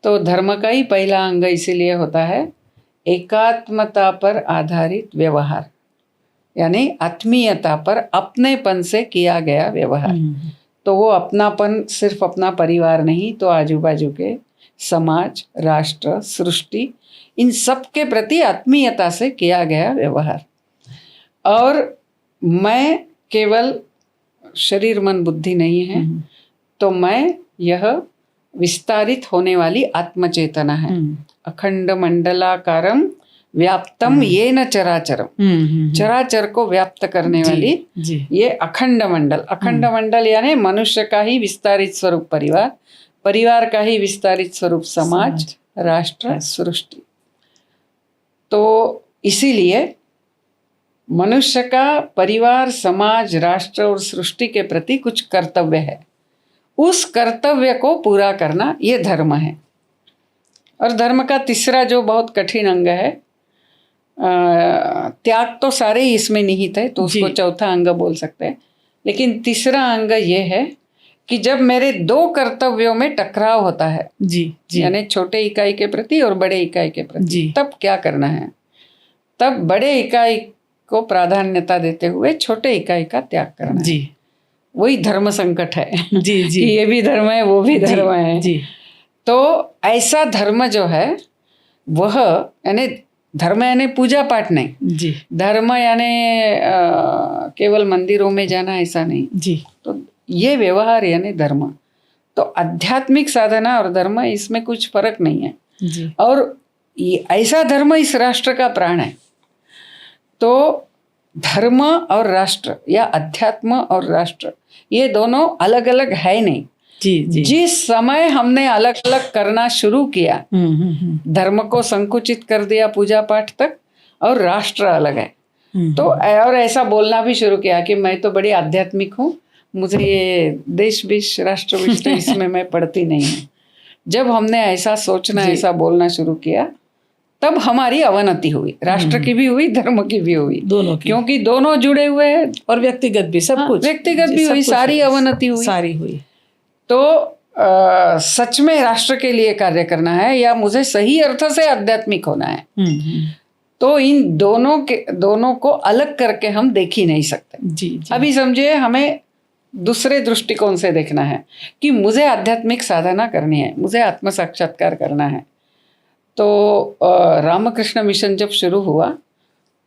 तो धर्म का ही पहला अंग इसीलिए होता है एकात्मता पर आधारित व्यवहार, यानी आत्मीयता पर अपनेपन से किया गया व्यवहार। तो वो अपनापन सिर्फ अपना परिवार नहीं, तो आजू बाजू के समाज, राष्ट्र, सृष्टि, इन सब के प्रति आत्मीयता से किया गया व्यवहार। और मैं केवल शरीर मन बुद्धि नहीं है, तो मैं यह विस्तारित होने वाली आत्मचेतना है। अखंड मंडलाकारम व्याप्तम येन चराचरम, चराचर को व्याप्त करने वाली ये अखंड मंडल। अखंड मंडल यानी मनुष्य का ही विस्तारित स्वरूप परिवार, परिवार का ही विस्तारित स्वरूप समाज, राष्ट्र, सृष्टि। तो इसीलिए मनुष्य का परिवार, समाज, राष्ट्र और सृष्टि के प्रति कुछ कर्तव्य है। उस कर्तव्य को पूरा करना ये धर्म है। और धर्म का तीसरा जो बहुत कठिन अंग है, त्याग तो सारे ही इसमें निहित है, तो उसको चौथा अंग बोल सकते हैं। लेकिन तीसरा अंग ये है कि जब मेरे दो कर्तव्यों में टकराव होता है जी, यानी छोटे इकाई के प्रति और बड़े इकाई के प्रति, तब क्या करना है? तब बड़े इकाई को प्राधान्यता देते हुए छोटे इकाई का त्याग करना जी। है। वही धर्म संकट है जी जी। कि ये भी धर्म है, वो भी धर्म है जी। तो ऐसा धर्म जो है वह, यानी धर्म यानी पूजा पाठ नहीं जी, धर्म यानी केवल मंदिरों में जाना, ऐसा नहीं जी। तो ये व्यवहार यानी धर्म। तो आध्यात्मिक साधना और धर्म, इसमें कुछ फर्क नहीं है जी। और ये ऐसा धर्म इस राष्ट्र का प्राण है। तो धर्म और राष्ट्र या अध्यात्म और राष्ट्र ये दोनों अलग अलग है नहीं। जी जी। जिस समय हमने अलग अलग करना शुरू किया, धर्म को संकुचित कर दिया पूजा पाठ तक, और राष्ट्र अलग है, तो और ऐसा बोलना भी शुरू किया कि मैं तो बड़ी आध्यात्मिक हूँ, मुझे ये देश विश राष्ट्र विश तो इसमें मैं पढ़ती नहीं हूँ। जब हमने ऐसा सोचना, ऐसा बोलना शुरू किया, तब हमारी अवनति हुई, राष्ट्र की भी हुई, धर्म की भी हुई, दोनों की। क्योंकि दोनों जुड़े हुए हैं, और व्यक्तिगत भी सब कुछ, व्यक्तिगत भी हुई, सारी अवनति हुई, सारी हुई। तो सच में राष्ट्र के लिए कार्य करना है या मुझे सही अर्थ से आध्यात्मिक होना है, तो इन दोनों को अलग करके हम देख ही नहीं सकते। जी जी। अभी समझिए, हमें दूसरे दृष्टिकोण से देखना है कि मुझे आध्यात्मिक साधना करनी है, मुझे आत्म साक्षात्कार करना है। तो रामकृष्ण मिशन जब शुरू हुआ,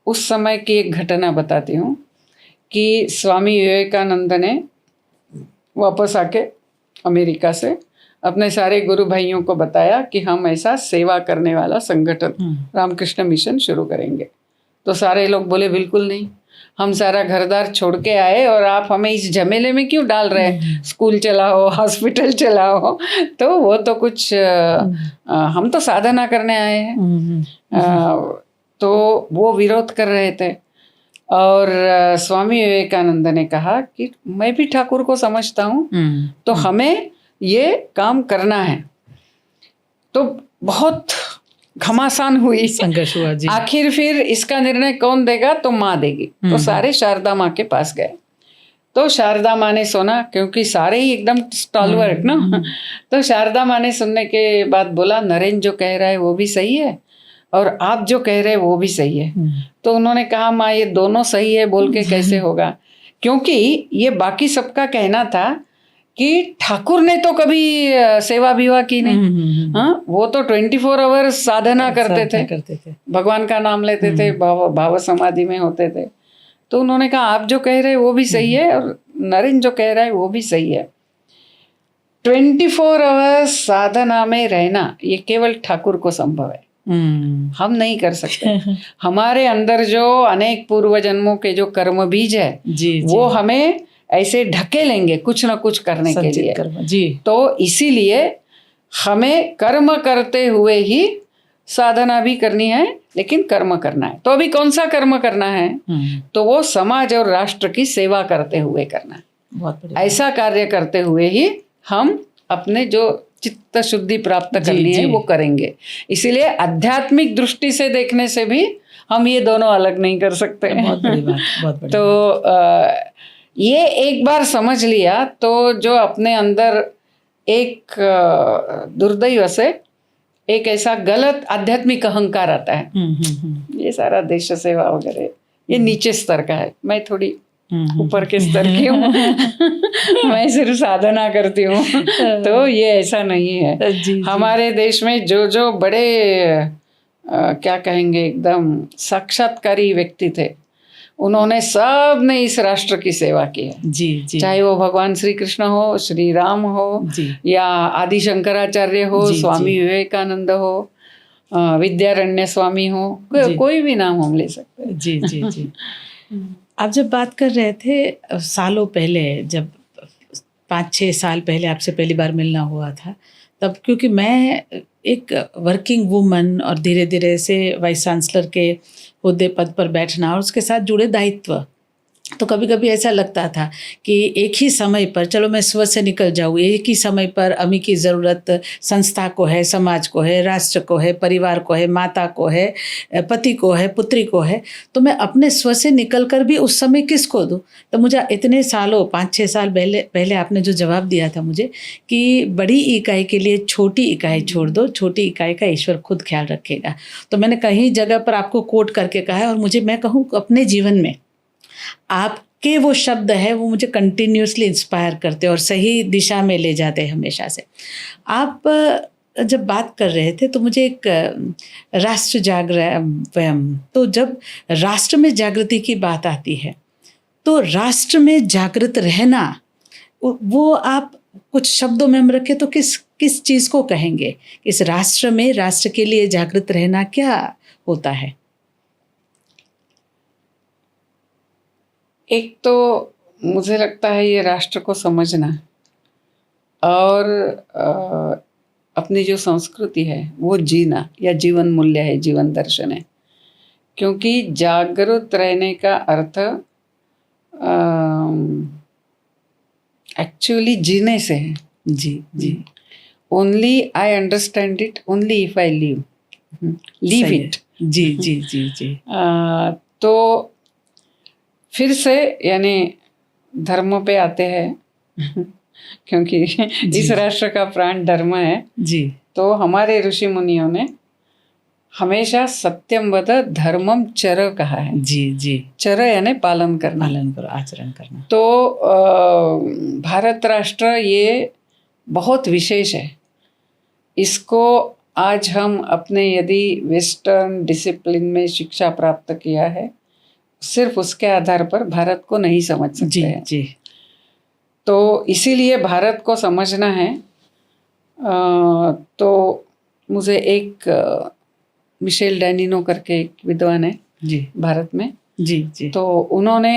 उस समय की एक घटना बताती हूँ कि स्वामी विवेकानंद ने वापस आके अमेरिका से अपने सारे गुरु भाइयों को बताया कि हम ऐसा सेवा करने वाला संगठन रामकृष्ण मिशन शुरू करेंगे। तो सारे लोग बोले बिल्कुल नहीं, हम सारा घरदार छोड़ के आए और आप हमें इस झमेले में क्यों डाल रहे हैं, स्कूल चलाओ, हॉस्पिटल चलाओ, तो वो तो कुछ हम तो साधना करने आए हैं। तो वो विरोध कर रहे थे, और स्वामी विवेकानंद ने कहा कि मैं भी ठाकुर को समझता हूँ, तो हमें ये काम करना है। तो बहुत घमासान हुई, संघर्ष हुआ जी। आखिर फिर इसका निर्णय कौन देगा, तो माँ देगी। तो सारे शारदा माँ के पास गए, तो शारदा माँ ने सुना, क्योंकि सारे ही एकदम स्टॉलवर्ट ना, तो शारदा माँ ने सुनने के बाद बोला, नरेंद्र जो कह रहा है वो भी सही है और आप जो कह रहे हैं वो भी सही है। तो उन्होंने कहा, माँ ये दोनों सही है बोल के कैसे होगा, क्योंकि ये बाकी सबका कहना था कि ठाकुर ने तो कभी सेवा विवाह की नहीं। हाँ, वो तो 24 आवर्स साधना करते थे, भगवान का नाम लेते थे, भाव समाधि में होते थे। तो उन्होंने कहा, आप जो कह रहे हैं वो भी सही है और नरेंद्र जो कह रहा है वो भी सही है। 24 आवर्स साधना में रहना ये केवल ठाकुर को संभव है, हम नहीं कर सकते। हमारे अंदर जो अनेक पूर्व जन्मों के जो कर्म बीज है जी, वो हमें ऐसे ढके लेंगे कुछ ना कुछ करने के लिए जी। तो इसीलिए हमें कर्म करते हुए ही साधना भी करनी है, लेकिन कर्म करना है। तो अभी कौन सा कर्म करना है, तो वो समाज और राष्ट्र की सेवा करते हुए करना है। बहुत ऐसा कार्य करते हुए ही हम अपने जो चित्त शुद्धि प्राप्त करनी है वो करेंगे। इसीलिए आध्यात्मिक दृष्टि से देखने से भी हम ये दोनों अलग नहीं कर सकते। बहुत बड़ी बात, बहुत बड़ी तो ये एक बार समझ लिया तो जो अपने अंदर एक दुर्दैव से एक ऐसा गलत आध्यात्मिक अहंकार आता है, ये सारा देश सेवा वगैरह ये नीचे स्तर का है, मैं थोड़ी ऊपर के स्तर की हूँ, मैं सिर्फ साधना करती हूँ। तो ये ऐसा नहीं है। जी, हमारे देश में जो बड़े क्या कहेंगे एकदम साक्षात्कारी व्यक्ति थे, उन्होंने सब ने इस राष्ट्र की सेवा की है जी, जी। चाहे वो भगवान श्री कृष्ण हो, श्री राम हो या आदि शंकराचार्य हो, स्वामी विवेकानंद हो, विद्यारण्य स्वामी हो, कोई भी नाम हम ले सकते हैं। जी जी जी। आप जब बात कर रहे थे सालों पहले, जब 5-6 साल पहले आपसे पहली बार मिलना हुआ था, तब क्योंकि मैं एक वर्किंग वुमन और धीरे धीरे से वाइस चांसलर के हुद्दे पद पर बैठना और उसके साथ जुड़े दायित्व, तो कभी कभी ऐसा लगता था कि एक ही समय पर चलो मैं स्व से निकल जाऊँ, एक ही समय पर अम्मी की ज़रूरत संस्था को है, समाज को है, राष्ट्र को है, परिवार को है, माता को है, पति को है, पुत्री को है, तो मैं अपने स्व से निकल कर भी उस समय किसको दूँ। तो मुझे इतने सालों 5-6 साल पहले आपने जो जवाब दिया था मुझे कि बड़ी इकाई के लिए छोटी इकाई छोड़ दो, छोटी इकाई का ईश्वर खुद ख्याल रखेगा। तो मैंने कहीं जगह पर आपको कोट करके कहा है, और मुझे मैं कहूँ अपने जीवन में आपके वो शब्द है वो मुझे कंटिन्यूसली इंस्पायर करते और सही दिशा में ले जाते हैं हमेशा से। आप जब बात कर रहे थे तो मुझे एक राष्ट्र जागरण, तो जब राष्ट्र में जागृति की बात आती है तो राष्ट्र में जागृत रहना, वो आप कुछ शब्दों में हम रखें तो किस चीज़ को कहेंगे? इस राष्ट्र में, राष्ट्र के लिए जागृत रहना क्या होता है? एक तो मुझे लगता है ये राष्ट्र को समझना और अपनी जो संस्कृति है वो जीना, या जीवन मूल्य है, जीवन दर्शन है। क्योंकि जागरूक रहने का अर्थ एक्चुअली जीने से है। जी जी। Only I understand it only if I live सही है। इट। जी जी जी जी। तो फिर से यानी धर्म पे आते हैं क्योंकि इस राष्ट्र का प्राण धर्म है। जी। तो हमारे ऋषि मुनियों ने हमेशा सत्यम वद धर्मम चर कहा है। जी जी। चर यानी पालन करना, पालन करो, आचरण करना। तो भारत राष्ट्र ये बहुत विशेष है। इसको आज हम अपने यदि वेस्टर्न डिसिप्लिन में शिक्षा प्राप्त किया है, सिर्फ उसके आधार पर भारत को नहीं समझ सकते जी हैं। जी। तो इसीलिए भारत को समझना है। तो मुझे एक मिशेल डैनिनो करके एक विद्वान है जी भारत में, जी जी। तो उन्होंने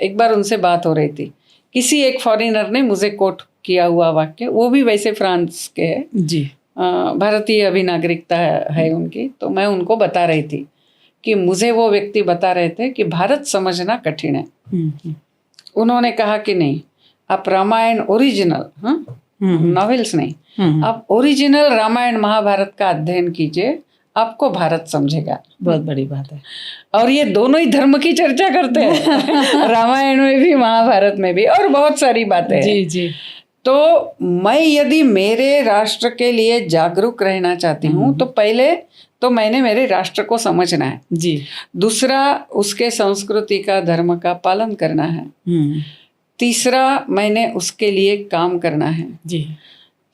एक बार उनसे बात हो रही थी, किसी एक फॉरेनर ने मुझे कोट किया हुआ वाक्य, वो भी वैसे फ्रांस के है, जी। भारतीय अभी नागरिकता है उनकी। तो मैं उनको बता रही थी कि मुझे वो व्यक्ति बता रहे थे कि भारत समझना कठिन है। उन्होंने कहा कि नहीं, आप रामायण ओरिजिनल, नॉवेल्स नहीं, आप ओरिजिनल रामायण महाभारत का अध्ययन कीजिए, आपको भारत समझेगा। बहुत बड़ी बात है। और ये दोनों ही धर्म की चर्चा करते हैं रामायण में भी, महाभारत में भी, और बहुत सारी बातें हैं। जी जी। तो मैं यदि मेरे राष्ट्र के लिए जागरूक रहना चाहती हूँ तो पहले तो मैंने मेरे राष्ट्र को समझना है। जी। दूसरा, उसके संस्कृति का, धर्म का पालन करना है। तीसरा, मैंने उसके लिए काम करना है। जी।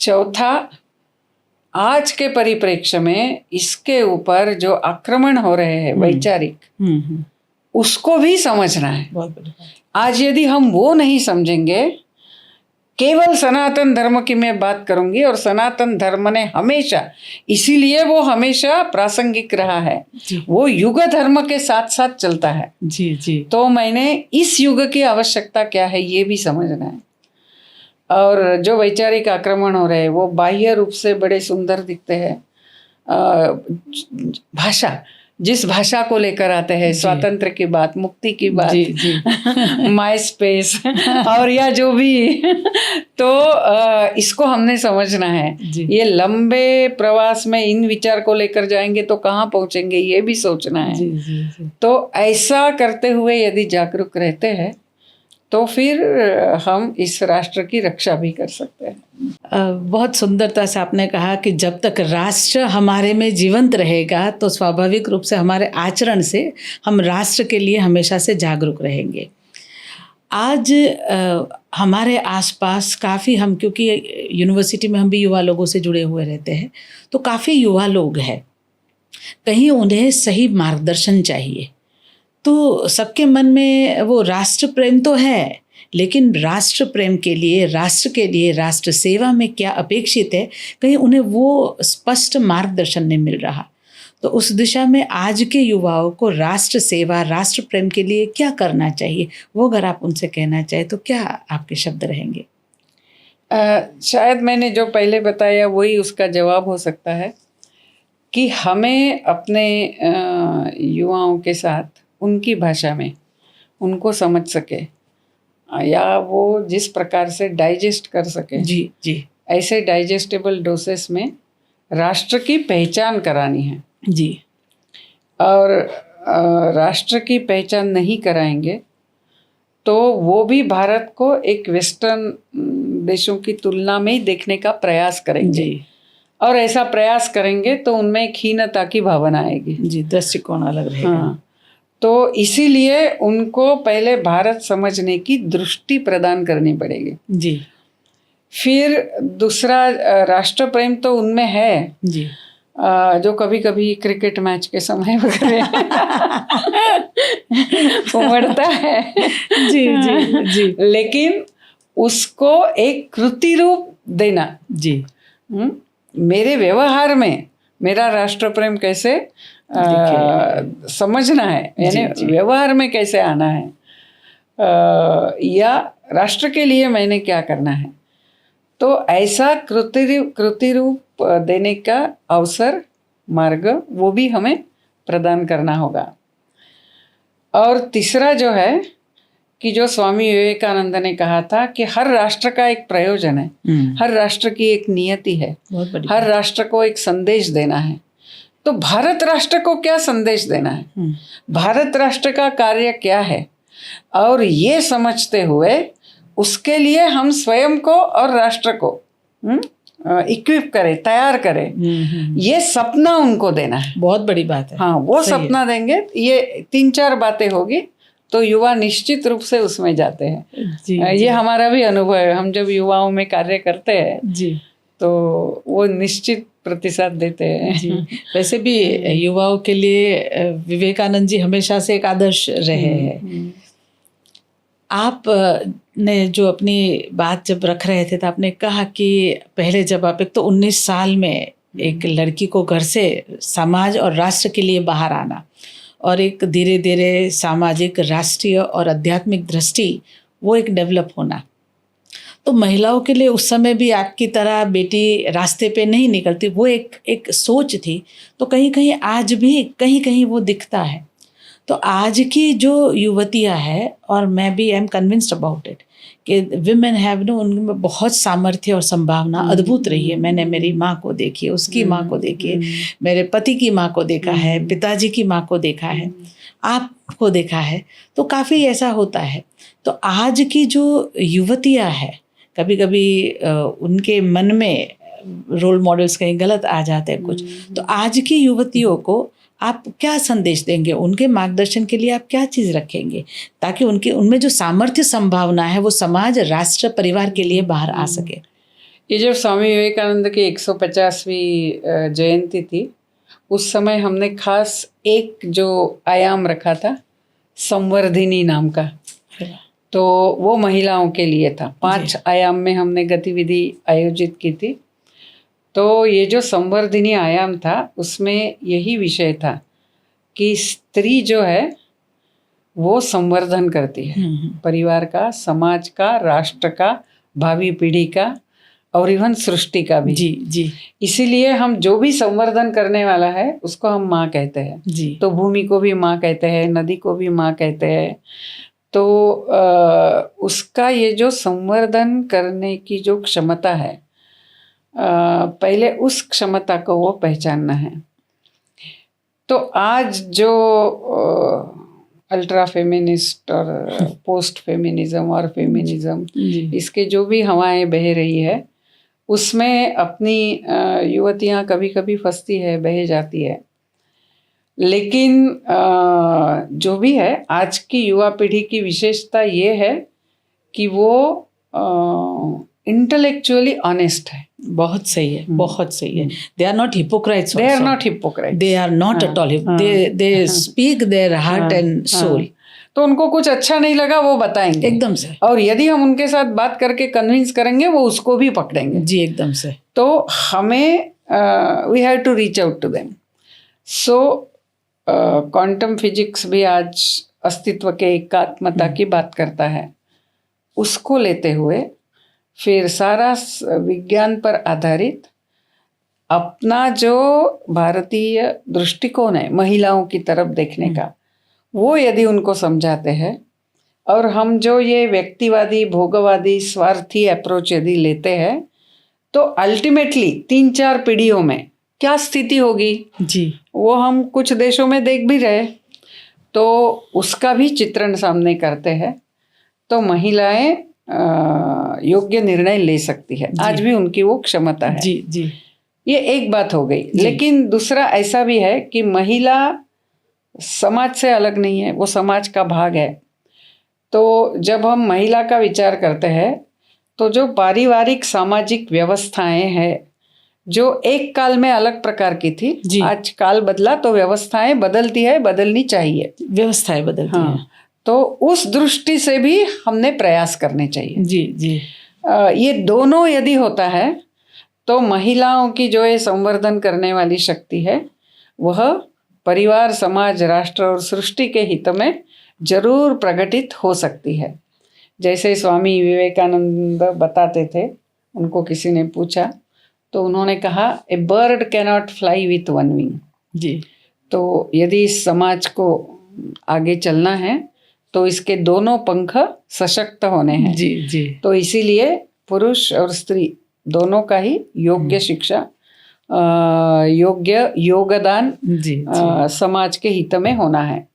चौथा, आज के परिप्रेक्ष्य में इसके ऊपर जो आक्रमण हो रहे हैं वैचारिक, उसको भी समझना है। बहुत बड़ी बात। आज यदि हम वो नहीं समझेंगे, केवल सनातन धर्म की मैं बात करूंगी, और सनातन धर्म ने हमेशा, इसीलिए वो हमेशा प्रासंगिक रहा है, वो युग धर्म के साथ साथ चलता है। जी जी। तो मैंने इस युग की आवश्यकता क्या है ये भी समझना है। और जो वैचारिक आक्रमण हो रहे हैं वो बाह्य रूप से बड़े सुंदर दिखते हैं। भाषा, जिस भाषा को लेकर आते हैं, स्वातंत्र की बात, मुक्ति की बात, जी जी। माई स्पेस और या जो भी, तो इसको हमने समझना है। ये लंबे प्रवास में इन विचार को लेकर जाएंगे तो कहाँ पहुंचेंगे ये भी सोचना है। जी जी जी। तो ऐसा करते हुए यदि जागरूक रहते हैं तो फिर हम इस राष्ट्र की रक्षा भी कर सकते हैं। बहुत सुंदरता से आपने कहा कि जब तक राष्ट्र हमारे में जीवंत रहेगा तो स्वाभाविक रूप से हमारे आचरण से हम राष्ट्र के लिए हमेशा से जागरूक रहेंगे। आज हमारे आसपास काफ़ी, हम क्योंकि यूनिवर्सिटी में हम भी युवा लोगों से जुड़े हुए रहते हैं, तो काफ़ी युवा लोग हैं, कहीं उन्हें सही मार्गदर्शन चाहिए। तो सबके मन में वो राष्ट्र प्रेम तो है, लेकिन राष्ट्र प्रेम के लिए, राष्ट्र सेवा में क्या अपेक्षित है, कहीं उन्हें वो स्पष्ट मार्गदर्शन नहीं मिल रहा। तो उस दिशा में आज के युवाओं को राष्ट्र सेवा, राष्ट्र प्रेम के लिए क्या करना चाहिए, वो अगर आप उनसे कहना चाहें तो क्या आपके शब्द रहेंगे? शायद मैंने जो पहले बताया वही उसका जवाब हो सकता है कि हमें अपने युवाओं के साथ उनकी भाषा में उनको समझ सके, या वो जिस प्रकार से डाइजेस्ट कर सके, जी जी, ऐसे डाइजेस्टेबल डोसेस में राष्ट्र की पहचान करानी है। जी। और राष्ट्र की पहचान नहीं कराएंगे तो वो भी भारत को एक वेस्टर्न देशों की तुलना में ही देखने का प्रयास करेंगे जी। और ऐसा प्रयास करेंगे तो उनमें एक हीनता की भावना आएगी। जी, दृष्टिकोण अलग रहेगा। हाँ, तो इसीलिए उनको पहले भारत समझने की दृष्टि प्रदान करनी पड़ेगी। जी। फिर दूसरा, राष्ट्र प्रेम तो उनमें है जी, जो कभी कभी क्रिकेट मैच के समय वगैरह उमड़ता है। जी जी जी। लेकिन उसको एक कृति रूप देना। जी। मेरे व्यवहार में मेरा राष्ट्र प्रेम कैसे समझना है, यानी व्यवहार में कैसे आना है। या राष्ट्र के लिए मैंने क्या करना है, तो ऐसा कृति रूप देने का अवसर, मार्ग, वो भी हमें प्रदान करना होगा। और तीसरा जो है कि जो स्वामी विवेकानंद ने कहा था कि हर राष्ट्र का एक प्रयोजन है, हर राष्ट्र की एक नियति है, हर राष्ट्र को एक संदेश देना है। तो भारत राष्ट्र को क्या संदेश देना है, भारत राष्ट्र का कार्य क्या है, और ये समझते हुए उसके लिए हम स्वयं को और राष्ट्र को इक्विप करें, तैयार करें, ये सपना उनको देना है। बहुत बड़ी बात है। हाँ, वो सपना देंगे, ये 3-4 बातें होगी तो युवा निश्चित रूप से उसमें जाते हैं। ये हमारा भी अनुभव है, हम जब युवाओं में कार्य करते हैं जी, तो वो निश्चित प्रतिशत देते हैं जी। वैसे भी युवाओं के लिए विवेकानंद जी हमेशा से एक आदर्श रहे हैं। आप ने जो अपनी बात जब रख रहे थे तो आपने कहा कि पहले जब आप एक तो 19 साल में एक लड़की को घर से समाज और राष्ट्र के लिए बाहर आना, और एक धीरे धीरे सामाजिक, राष्ट्रीय और आध्यात्मिक दृष्टि वो एक डेवलप होना, तो महिलाओं के लिए उस समय भी आपकी तरह बेटी रास्ते पे नहीं निकलती, वो एक सोच थी। तो कहीं कहीं आज भी कहीं कहीं वो दिखता है। तो आज की जो युवतियाँ हैं, और मैं भी I am convinced about it कि विमेन हैव नो, उनमें बहुत सामर्थ्य और संभावना अद्भुत रही है। मैंने मेरी माँ को देखी है, उसकी माँ को देखी है, मेरे पति की माँ को देखा है, पिताजी की माँ को देखा है, आपको देखा है, तो काफ़ी ऐसा होता है। तो आज की जो युवतियाँ हैं, कभी कभी उनके मन में रोल मॉडल्स कहीं गलत आ जाते हैं कुछ, तो आज की युवतियों को आप क्या संदेश देंगे, उनके मार्गदर्शन के लिए आप क्या चीज़ रखेंगे ताकि उनमें जो सामर्थ्य, संभावना है वो समाज, राष्ट्र, परिवार के लिए बाहर आ सके। ये जब स्वामी विवेकानंद की 150वीं जयंती थी, उस समय हमने खास एक जो आयाम रखा था संवर्धिनी नाम का, तो वो महिलाओं के लिए था। 5 आयाम में हमने गतिविधि आयोजित की थी। तो ये जो संवर्धिनी आयाम था उसमें यही विषय था कि स्त्री जो है वो संवर्धन करती है परिवार का, समाज का, राष्ट्र का, भावी पीढ़ी का, और इवन सृष्टि का भी। जी जी। इसीलिए हम जो भी संवर्धन करने वाला है उसको हम माँ कहते हैं जी। तो भूमि को भी माँ कहते हैं, नदी को भी माँ कहते हैं। तो उसका ये जो संवर्धन करने की जो क्षमता है, पहले उस क्षमता को वो पहचानना है। तो आज जो अल्ट्रा फेमिनिस्ट और पोस्ट फेमिनिज्म और फेमिनिज्म, इसके जो भी हवाएं बह रही है, उसमें अपनी युवतियां कभी कभी फंसती है, बह जाती है। लेकिन जो भी है, आज की युवा पीढ़ी की विशेषता ये है कि वो इंटेलेक्चुअली ऑनेस्ट है। बहुत सही है, बहुत सही है। They are not hypocrites, they are not hypocrites, they are not at all, they speak their heart and soul. तो उनको कुछ अच्छा नहीं लगा वो बताएंगे एकदम से, और यदि हम उनके साथ बात करके कन्विंस करेंगे वो उसको भी पकड़ेंगे जी, एकदम से। तो हमें we have to reach out to them. So quantum physics भी आज अस्तित्व के एकात्मता की बात करता है। उसको लेते हुए फिर सारा विज्ञान पर आधारित अपना जो भारतीय दृष्टिकोण है महिलाओं की तरफ देखने का, वो यदि उनको समझाते हैं, और हम जो ये व्यक्तिवादी, भोगवादी, स्वार्थी अप्रोच यदि लेते हैं, तो अल्टीमेटली 3-4 पीढ़ियों में क्या स्थिति होगी जी, वो हम कुछ देशों में देख भी रहे। तो उसका भी चित्रण सामने करते हैं, तो महिलाएं योग्य निर्णय ले सकती है। आज भी उनकी वो क्षमता है जी जी। ये एक बात हो गई। लेकिन दूसरा ऐसा भी है कि महिला समाज से अलग नहीं है, वो समाज का भाग है। तो जब हम महिला का विचार करते हैं तो जो पारिवारिक सामाजिक व्यवस्थाएं हैं जो एक काल में अलग प्रकार की थी, आज काल बदला तो व्यवस्थाएं बदलती है, बदलनी चाहिए, व्यवस्थाएं बदलती हैं। तो उस दृष्टि से भी हमने प्रयास करने चाहिए जी जी। ये दोनों यदि होता है तो महिलाओं की जो ये संवर्धन करने वाली शक्ति है वह परिवार, समाज, राष्ट्र और सृष्टि के हित में जरूर प्रकटित हो सकती है। जैसे स्वामी विवेकानंद बताते थे, उनको किसी ने पूछा तो उन्होंने कहा, a bird cannot fly with one wing. जी। तो यदि इस समाज को आगे चलना है तो इसके दोनों पंख सशक्त होने हैं। जी जी। तो इसीलिए पुरुष और स्त्री दोनों का ही योग्य शिक्षा, योग्य योगदान जी जी। समाज के हित में होना है।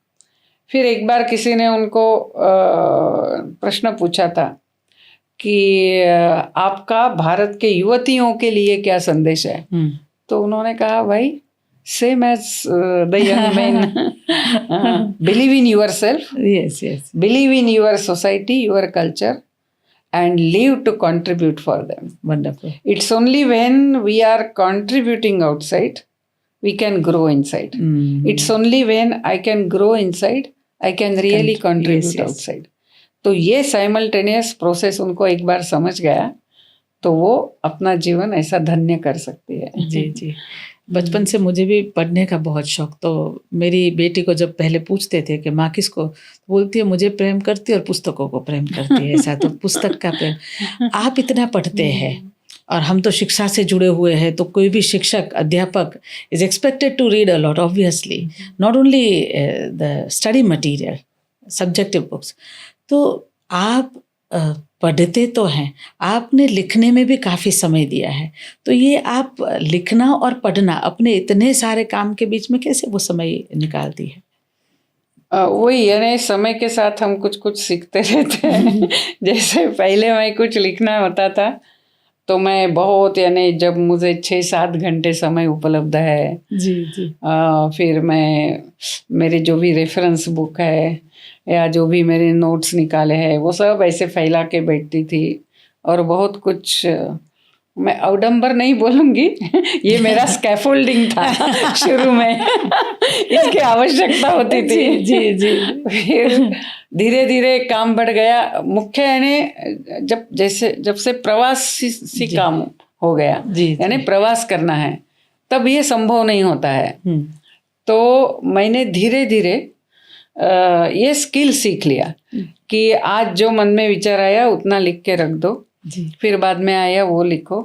फिर एक बार किसी ने उनको प्रश्न पूछा था कि आपका भारत के युवतियों के लिए क्या संदेश है? तो उन्होंने कहा, भाई same as the young man, believe in yourself, yes yes, believe in your society, your culture, and live to contribute for them. Wonderful. It's only when we are contributing outside, we can grow inside. It's only when I can grow inside, I can really contribute yes, yes. outside. तो ये साइमल्टेनियस प्रोसेस उनको एक बार समझ गया तो वो अपना जीवन ऐसा धन्य कर सकती है। जी जी। बचपन से मुझे भी पढ़ने का बहुत शौक, तो मेरी बेटी को जब पहले पूछते थे कि माँ किसको, तो बोलती है मुझे प्रेम करती है और पुस्तकों को प्रेम करती है, ऐसा। तो पुस्तक का प्रेम। आप इतना पढ़ते हैं और हम तो शिक्षा से जुड़े हुए हैं, तो कोई भी शिक्षक अध्यापक is expected to read a lot, obviously, not only the study material, subjective books. तो आप पढ़ते तो हैं, आपने लिखने में भी काफ़ी समय दिया है, तो ये आप लिखना और पढ़ना अपने इतने सारे काम के बीच में कैसे वो समय निकालती है? वही यानी समय के साथ हम कुछ कुछ सीखते रहते हैं। जैसे पहले मैं कुछ लिखना होता था तो मैं बहुत, यानी जब मुझे 6-7 घंटे समय उपलब्ध है, जी जी, फिर मैं मेरे जो भी रेफरेंस बुक है या जो भी मेरे नोट्स निकाले हैं वो सब ऐसे फैला के बैठती थी और बहुत कुछ, मैं अवडंबर नहीं बोलूँगी, ये मेरा स्कैफोल्डिंग था शुरू में। इसकी आवश्यकता होती थी। जी जी। फिर धीरे धीरे काम बढ़ गया। मुख्य यानी जब से प्रवासी काम हो गया, यानी प्रवास करना है, तब ये संभव नहीं होता है। तो मैंने धीरे धीरे ये स्किल सीख लिया कि आज जो मन में विचार आया उतना लिख के रख दो, फिर बाद में आया वो लिखो,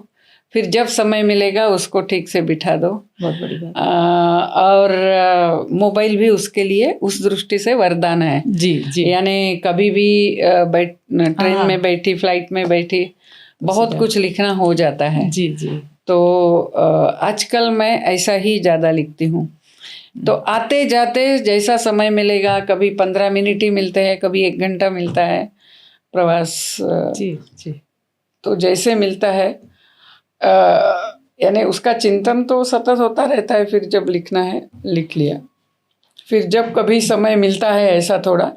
फिर जब समय मिलेगा उसको ठीक से बिठा दो। बहुत बड़ी बात। और मोबाइल भी उसके लिए उस दृष्टि से वरदान है। जी जी। यानी कभी भी ट्रेन में बैठी, फ्लाइट में बैठी, बहुत कुछ लिखना हो जाता है। जी जी। तो आजकल मैं ऐसा ही ज़्यादा लिखती हूँ। तो आते जाते जैसा समय मिलेगा, कभी 15 मिनट ही मिलते हैं, कभी 1 घंटा मिलता है प्रवास। जी जी। तो जैसे मिलता है यानी उसका चिंतन तो सतत होता रहता है। फिर जब लिखना है लिख लिया, फिर जब कभी समय मिलता है ऐसा थोड़ा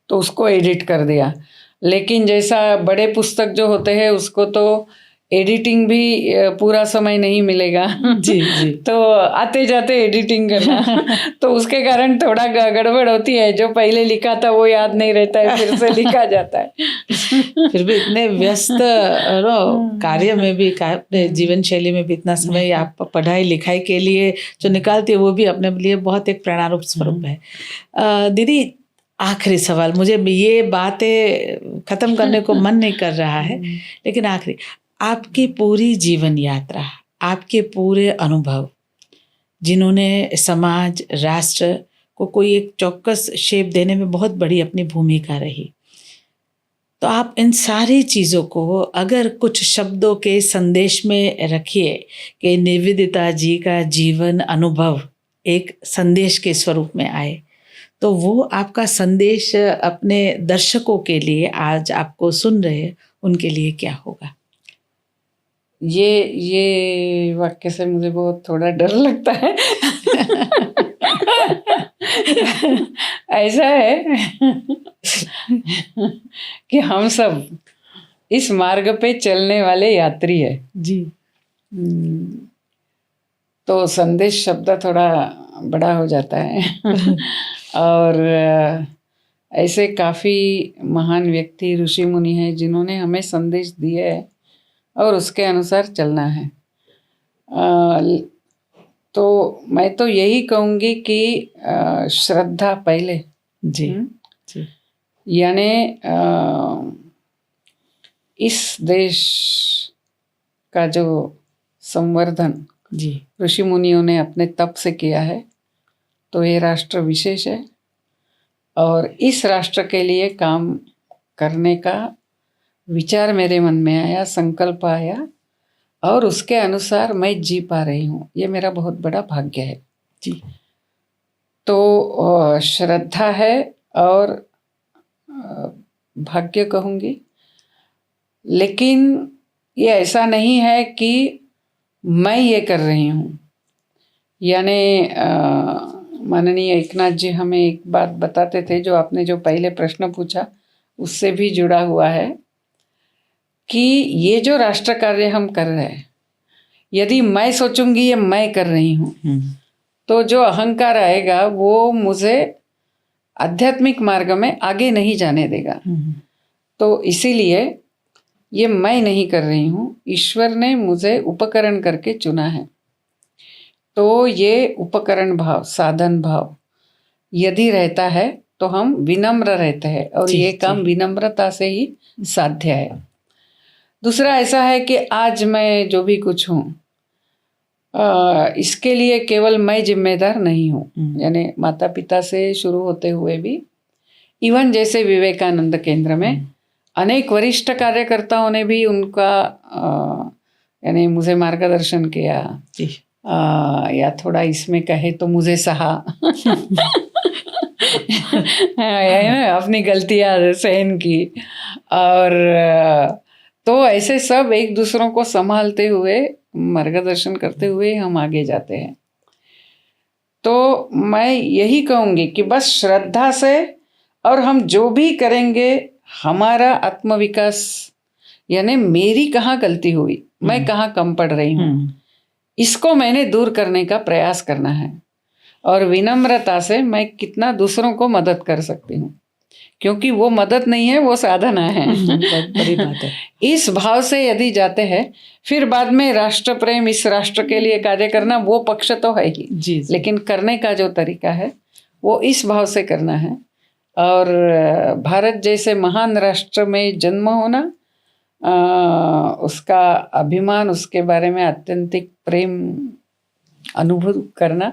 तो उसको एडिट कर दिया। लेकिन जैसा बड़े पुस्तक जो होते हैं उसको तो एडिटिंग भी पूरा समय नहीं मिलेगा। जी जी। तो आते जाते एडिटिंग करना, तो उसके कारण थोड़ा गड़बड़ होती है। जो पहले लिखा था वो याद नहीं रहता है, फिर से लिखा जाता है। फिर भी इतने व्यस्त कार्य में भी, अपने जीवन शैली में भी इतना समय आप पढ़ाई लिखाई के लिए जो निकालती है वो भी अपने लिए बहुत एक प्रेरणारूप स्वरूप है। दीदी, आखिरी सवाल, मुझे ये बातें खत्म करने को मन नहीं कर रहा है, लेकिन आखिरी, आपकी पूरी जीवन यात्रा, आपके पूरे अनुभव जिन्होंने समाज, राष्ट्र को कोई एक चौकस शेप देने में बहुत बड़ी अपनी भूमिका रही, तो आप इन सारी चीज़ों को अगर कुछ शब्दों के संदेश में रखिए कि निवेदिता जी का जीवन अनुभव एक संदेश के स्वरूप में आए, तो वो आपका संदेश अपने दर्शकों के लिए, आज आपको सुन रहे, उनके लिए क्या होगा? ये वाक्य से मुझे बहुत थोड़ा डर लगता है। ऐसा है कि हम सब इस मार्ग पे चलने वाले यात्री है जी। तो संदेश शब्द थोड़ा बड़ा हो जाता है। और ऐसे काफ़ी महान व्यक्ति, ऋषि मुनि हैं जिन्होंने हमें संदेश दिए है और उसके अनुसार चलना है। तो मैं तो यही कहूँगी कि श्रद्धा पहले, जी जी, यानी इस देश का जो संवर्धन जी ऋषि मुनियों ने अपने तप से किया है, तो ये राष्ट्र विशेष है और इस राष्ट्र के लिए काम करने का विचार मेरे मन में आया, संकल्प आया और उसके अनुसार मैं जी पा रही हूँ। ये मेरा बहुत बड़ा भाग्य है जी। तो श्रद्धा है और भाग्य कहूँगी, लेकिन ये ऐसा नहीं है कि मैं ये कर रही हूँ। यानी माननीय एकनाथ जी हमें एक बात बताते थे, जो आपने जो पहले प्रश्न पूछा उससे भी जुड़ा हुआ है, कि ये जो राष्ट्र कार्य हम कर रहे हैं, यदि मैं सोचूंगी ये मैं कर रही हूँ, तो जो अहंकार आएगा वो मुझे आध्यात्मिक मार्ग में आगे नहीं जाने देगा। तो इसीलिए ये मैं नहीं कर रही हूँ, ईश्वर ने मुझे उपकरण करके चुना है। तो ये उपकरण भाव, साधन भाव यदि रहता है तो हम विनम्र रहते हैं और ये काम विनम्रता से ही साध्य है। दूसरा ऐसा है कि आज मैं जो भी कुछ हूँ, इसके लिए केवल मैं जिम्मेदार नहीं हूँ। यानी माता पिता से शुरू होते हुए भी, इवन जैसे विवेकानंद केंद्र में अनेक वरिष्ठ कार्यकर्ताओं ने भी उनका यानी मुझे मार्गदर्शन किया, या थोड़ा इसमें कहे तो मुझे सहा अपनी गलतियां सहन की। और तो ऐसे सब एक दूसरों को संभालते हुए, मार्गदर्शन करते हुए हम आगे जाते हैं। तो मैं यही कहूँगी कि बस श्रद्धा से, और हम जो भी करेंगे हमारा आत्मविकास, यानी मेरी कहाँ गलती हुई, मैं कहाँ कम पड़ रही हूँ, इसको मैंने दूर करने का प्रयास करना है। और विनम्रता से मैं कितना दूसरों को मदद कर सकती हूँ, क्योंकि वो मदद नहीं है, वो साधना है। बहुत बड़ी बात है। इस भाव से यदि जाते हैं, फिर बाद में राष्ट्र प्रेम, इस राष्ट्र के लिए कार्य करना, वो पक्ष तो है ही जी। लेकिन करने का जो तरीका है वो इस भाव से करना है। और भारत जैसे महान राष्ट्र में जन्म होना, उसका अभिमान, उसके बारे में अत्यंतिक प्रेम अनुभव करना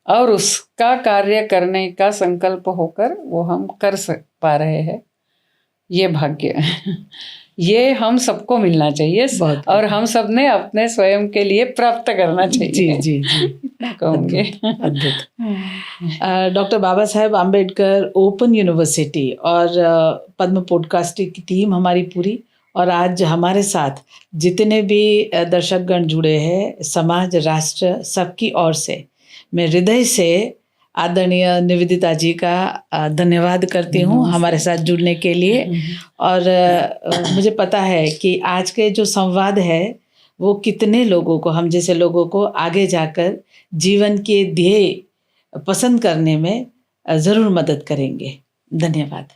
और उसका कार्य करने का संकल्प होकर वो हम कर पा रहे हैं, ये भाग्य ये हम सबको मिलना चाहिए और हम सब ने अपने स्वयं के लिए प्राप्त करना चाहिए। जी जी जी कहूँगे। अद्भुत। Doctor Baba Saheb Ambedkar open university और पद्म पॉडकास्टिंग की टीम हमारी पूरी, और आज हमारे साथ जितने भी दर्शकगण जुड़े हैं, समाज, राष्ट्र, सबकी ओर से मैं हृदय से आदरणीय निवेदिता जी का धन्यवाद करती हूँ हमारे साथ जुड़ने के लिए। और मुझे पता है कि आज के जो संवाद है वो कितने लोगों को, हम जैसे लोगों को आगे जाकर जीवन के ध्येय पसंद करने में ज़रूर मदद करेंगे। धन्यवाद।